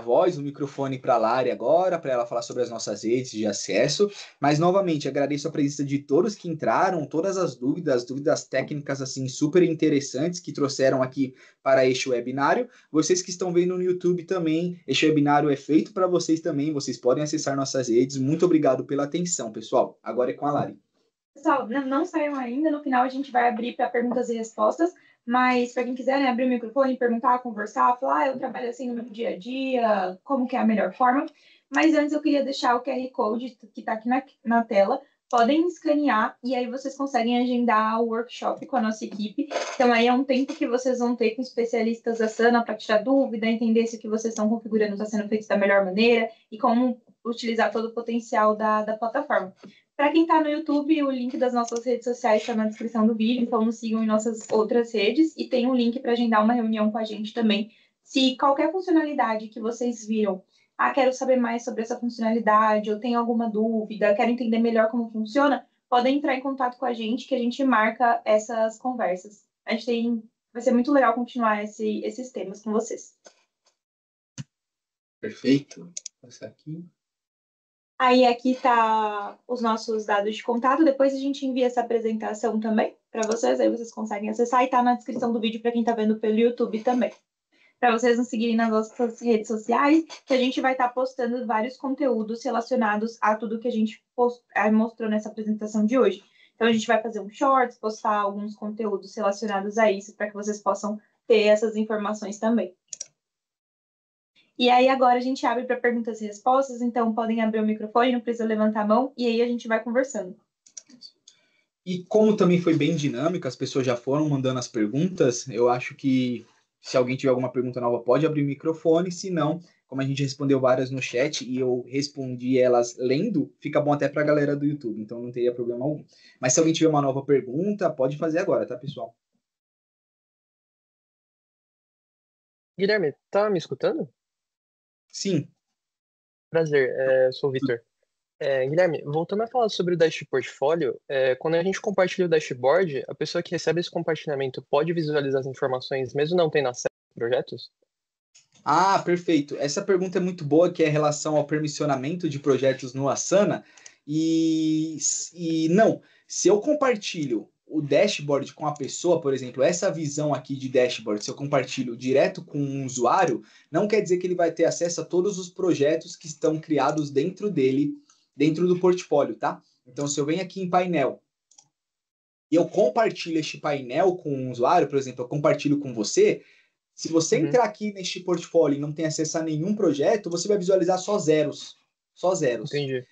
A: voz, o microfone para a Lari agora, para ela falar sobre as nossas redes de acesso. Mas, novamente, agradeço a presença de todos que entraram, todas as dúvidas técnicas assim super interessantes que trouxeram aqui para este webinário. Vocês que estão vendo no YouTube também, este webinário é feito para vocês também, vocês podem acessar nossas redes. Muito obrigado pela atenção, pessoal. Agora é com a Lari.
B: Pessoal, não saiam ainda, no final a gente vai abrir para perguntas e respostas, mas para quem quiser, né, abrir o microfone, perguntar, conversar, falar, eu trabalho assim no meu dia a dia, como que é a melhor forma. Mas antes eu queria deixar o QR Code que está aqui na tela, podem escanear e aí vocês conseguem agendar o workshop com a nossa equipe. Então aí é um tempo que vocês vão ter com especialistas da Asana para tirar dúvida, entender se o que vocês estão configurando está sendo feito da melhor maneira e como utilizar todo o potencial da plataforma. Para quem está no YouTube, o link das nossas redes sociais está na descrição do vídeo, então nos sigam em nossas outras redes e tem um link para agendar uma reunião com a gente também. Se qualquer funcionalidade que vocês viram, quero saber mais sobre essa funcionalidade, eu tenho alguma dúvida, quero entender melhor como funciona, podem entrar em contato com a gente que a gente marca essas conversas. Vai ser muito legal continuar esses temas com vocês.
A: Perfeito. Vou passar aqui.
B: Aí aqui tá os nossos dados de contato. Depois a gente envia essa apresentação também para vocês. Aí vocês conseguem acessar e tá na descrição do vídeo para quem tá vendo pelo YouTube também. Para vocês nos seguirem nas nossas redes sociais, que a gente vai estar postando vários conteúdos relacionados a tudo que a gente mostrou nessa apresentação de hoje. Então a gente vai fazer um shorts, postar alguns conteúdos relacionados a isso para que vocês possam ter essas informações também. E aí agora a gente abre para perguntas e respostas, então podem abrir o microfone, não precisa levantar a mão, e aí a gente vai conversando.
A: E como também foi bem dinâmico, as pessoas já foram mandando as perguntas, eu acho que Se alguém tiver alguma pergunta nova, pode abrir o microfone. Se não, como a gente respondeu várias no chat e eu respondi elas lendo, fica bom até para a galera do YouTube, então não teria problema algum. Mas se alguém tiver uma nova pergunta, pode fazer agora, tá, pessoal?
G: Guilherme, tá me escutando?
A: Sim.
G: Prazer, eu sou o Vitor. Guilherme, voltando a falar sobre o Dash Portfólio, quando a gente compartilha o dashboard, a pessoa que recebe esse compartilhamento pode visualizar as informações mesmo não tendo acesso aos projetos?
A: Ah, perfeito. Essa pergunta é muito boa, que é em relação ao permissionamento de projetos no Asana. E não, se eu compartilho o dashboard com a pessoa, por exemplo, essa visão aqui de dashboard, se eu compartilho direto com um usuário, não quer dizer que ele vai ter acesso a todos os projetos que estão criados dentro dele, dentro do portfólio, tá? Então, se eu venho aqui em painel e eu compartilho este painel com um usuário, por exemplo, eu compartilho com você, se você entrar aqui neste portfólio e não tem acesso a nenhum projeto, você vai visualizar só zeros. Só zeros.
G: Entendi.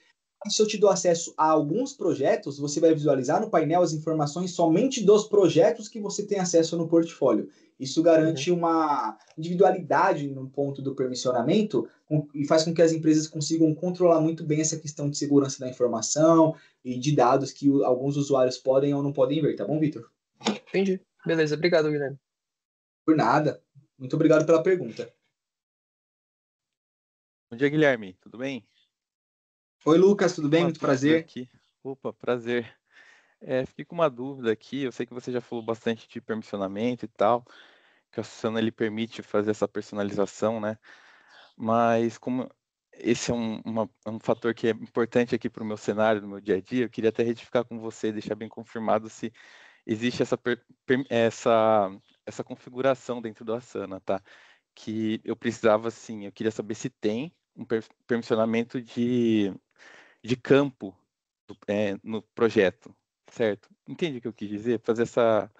A: Se eu te dou acesso a alguns projetos, você vai visualizar no painel as informações somente dos projetos que você tem acesso no portfólio. Isso garante uma individualidade no ponto do permissionamento e faz com que as empresas consigam controlar muito bem essa questão de segurança da informação e de dados que alguns usuários podem ou não podem ver, tá bom, Vitor?
G: Entendi. Beleza, obrigado, Guilherme.
A: Por nada. Muito obrigado pela pergunta.
H: Bom dia, Guilherme. Tudo bem?
A: Oi, Lucas. Tudo bem? Muito prazer.
H: Aqui. Opa, prazer. Fiquei com uma dúvida aqui. Eu sei que você já falou bastante de permissionamento e tal, que o Asana ele permite fazer essa personalização, né? Mas como esse é um fator que é importante aqui para o meu cenário, no meu dia a dia, eu queria até retificar com você, deixar bem confirmado se existe essa configuração dentro do Asana, tá? Que eu precisava, sim, eu queria saber se tem um permissionamento de campo no projeto, certo? Entende o que eu quis dizer? Fazer essa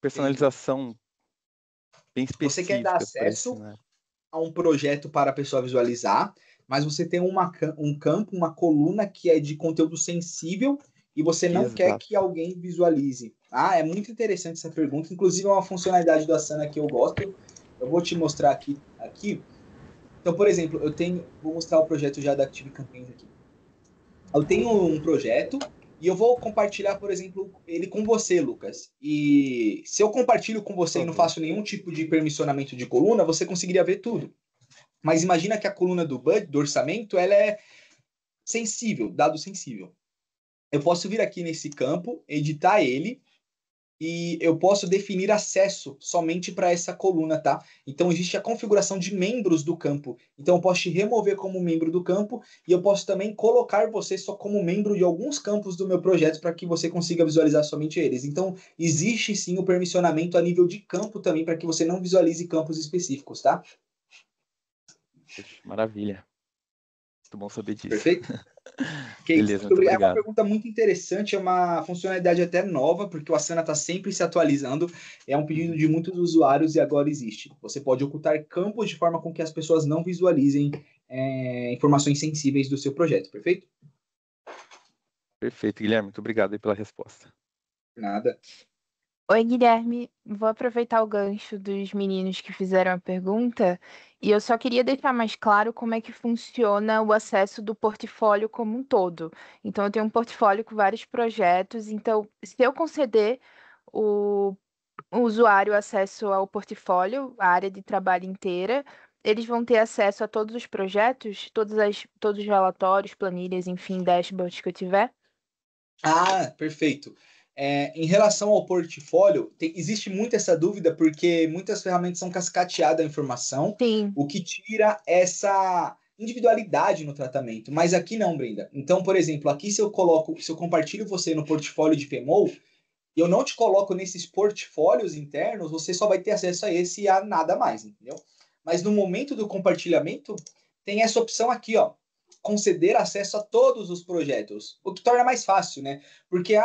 H: personalização bem específica.
A: Você quer dar acesso a um projeto para a pessoa visualizar, mas você tem um campo, uma coluna que é de conteúdo sensível e você não quer que alguém visualize. Ah, é muito interessante essa pergunta. Inclusive, é uma funcionalidade do Asana que eu gosto. Eu vou te mostrar aqui. Então, por exemplo, vou mostrar o projeto já da Active Campaigns aqui. Eu tenho um projeto e eu vou compartilhar, por exemplo, ele com você, Lucas. E se eu compartilho com você e não faço nenhum tipo de permissionamento de coluna, você conseguiria ver tudo. Mas imagina que a coluna do orçamento, ela é sensível, dado sensível. Eu posso vir aqui nesse campo, editar ele, e eu posso definir acesso somente para essa coluna, tá? Então, existe a configuração de membros do campo. Então, eu posso te remover como membro do campo e eu posso também colocar você só como membro de alguns campos do meu projeto para que você consiga visualizar somente eles. Então, existe sim o permissionamento a nível de campo também para que você não visualize campos específicos, tá?
H: Maravilha. Muito bom saber disso.
A: Perfeito?
H: Beleza, muito obrigado.
A: É uma pergunta muito interessante, é uma funcionalidade até nova, porque o Asana está sempre se atualizando. É um pedido de muitos usuários e agora existe. Você pode ocultar campos de forma com que as pessoas não visualizem informações sensíveis do seu projeto, perfeito?
H: Perfeito, Guilherme. Muito obrigado aí pela resposta.
A: Nada.
F: Oi, Guilherme. Vou aproveitar o gancho dos meninos que fizeram a pergunta e eu só queria deixar mais claro como é que funciona o acesso do portfólio como um todo. Então, eu tenho um portfólio com vários projetos, então, se eu conceder o usuário acesso ao portfólio, a área de trabalho inteira, eles vão ter acesso a todos os projetos, todos os relatórios, planilhas, enfim, dashboards que eu tiver?
A: Ah, perfeito. Em relação ao portfólio, existe muito essa dúvida porque muitas ferramentas são cascateadas a informação,
F: Sim.
A: O que tira essa individualidade no tratamento. Mas aqui não, Brenda. Então, por exemplo, aqui se eu compartilho você no portfólio de PMO, eu não te coloco nesses portfólios internos, você só vai ter acesso a esse e a nada mais, entendeu? Mas no momento do compartilhamento, tem essa opção aqui, ó, conceder acesso a todos os projetos, o que torna mais fácil, né? Porque,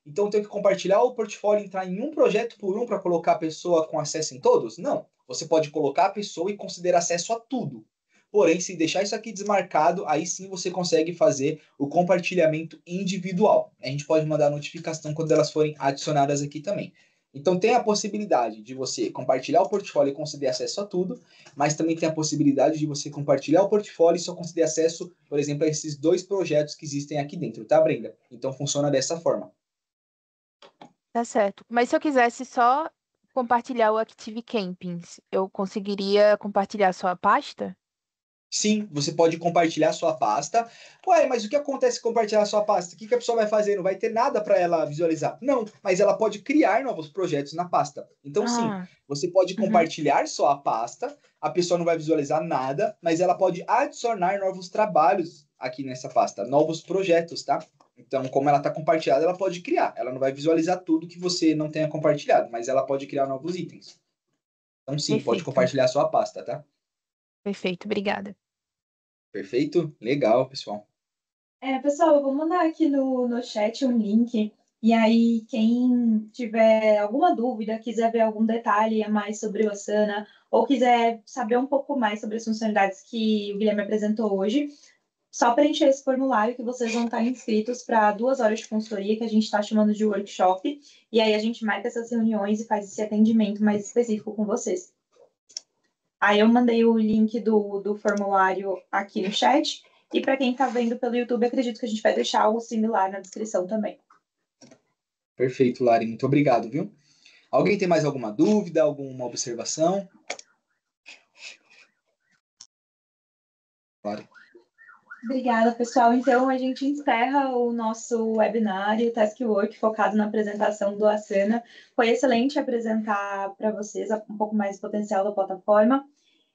A: então eu tenho que compartilhar o portfólio, entrar em um projeto por um para colocar a pessoa com acesso em todos? Não. Você pode colocar a pessoa e conceder acesso a tudo. Porém, se deixar isso aqui desmarcado, aí sim você consegue fazer o compartilhamento individual. A gente pode mandar notificação quando elas forem adicionadas aqui também. Então, tem a possibilidade de você compartilhar o portfólio e conceder acesso a tudo, mas também tem a possibilidade de você compartilhar o portfólio e só conceder acesso, por exemplo, a esses 2 projetos que existem aqui dentro, tá, Brenda? Então, funciona dessa forma.
F: Tá certo. Mas se eu quisesse só compartilhar o Active Campings, eu conseguiria compartilhar só a pasta?
A: Sim, você pode compartilhar sua pasta. Ué, mas o que acontece se compartilhar sua pasta? O que a pessoa vai fazer? Não vai ter nada para ela visualizar. Não, mas ela pode criar novos projetos na pasta. Então, sim,
F: Ah,
A: você pode
F: uhum,
A: compartilhar só a pasta, a pessoa não vai visualizar nada, mas ela pode adicionar novos trabalhos aqui nessa pasta, novos projetos, tá? Então, como ela está compartilhada, ela pode criar. Ela não vai visualizar tudo que você não tenha compartilhado, mas ela pode criar novos itens. Então, sim, pode
F: perfeito.
A: compartilhar sua pasta, tá?
F: Perfeito, obrigada.
A: Perfeito? Legal, pessoal.
B: Pessoal, eu vou mandar aqui no chat um link. E aí, quem tiver alguma dúvida, quiser ver algum detalhe a mais sobre o Asana, ou quiser saber um pouco mais sobre as funcionalidades que o Guilherme apresentou hoje, só preencher esse formulário que vocês vão estar inscritos para 2 horas de consultoria, que a gente está chamando de workshop. E aí a gente marca essas reuniões e faz esse atendimento mais específico com vocês. Aí eu mandei o link do formulário aqui no chat. E para quem está vendo pelo YouTube, acredito que a gente vai deixar algo similar na descrição também.
A: Perfeito, Lari. Muito obrigado, viu? Alguém tem mais alguma dúvida, alguma observação? Lari.
B: Obrigada, pessoal. Então, a gente encerra o nosso webinário Task Work focado na apresentação do Asana. Foi excelente apresentar para vocês um pouco mais do potencial da plataforma.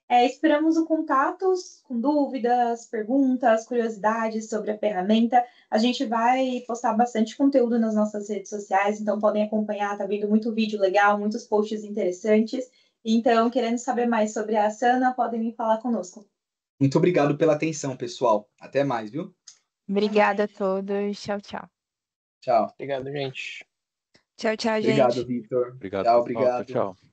B: Esperamos o contatos com dúvidas, perguntas, curiosidades sobre a ferramenta. A gente vai postar bastante conteúdo nas nossas redes sociais, então podem acompanhar, tá vendo muito vídeo legal, muitos posts interessantes. Então, querendo saber mais sobre a Asana, podem me falar conosco.
A: Muito obrigado pela atenção, pessoal. Até mais, viu?
F: Obrigada a todos. Tchau, tchau.
A: Tchau.
G: Obrigado, gente.
D: Tchau, tchau,
A: Obrigado,
D: gente.
A: Victor.
H: Obrigado,
A: Tchau,
H: pessoal. Tchau,
A: obrigado.
H: tchau.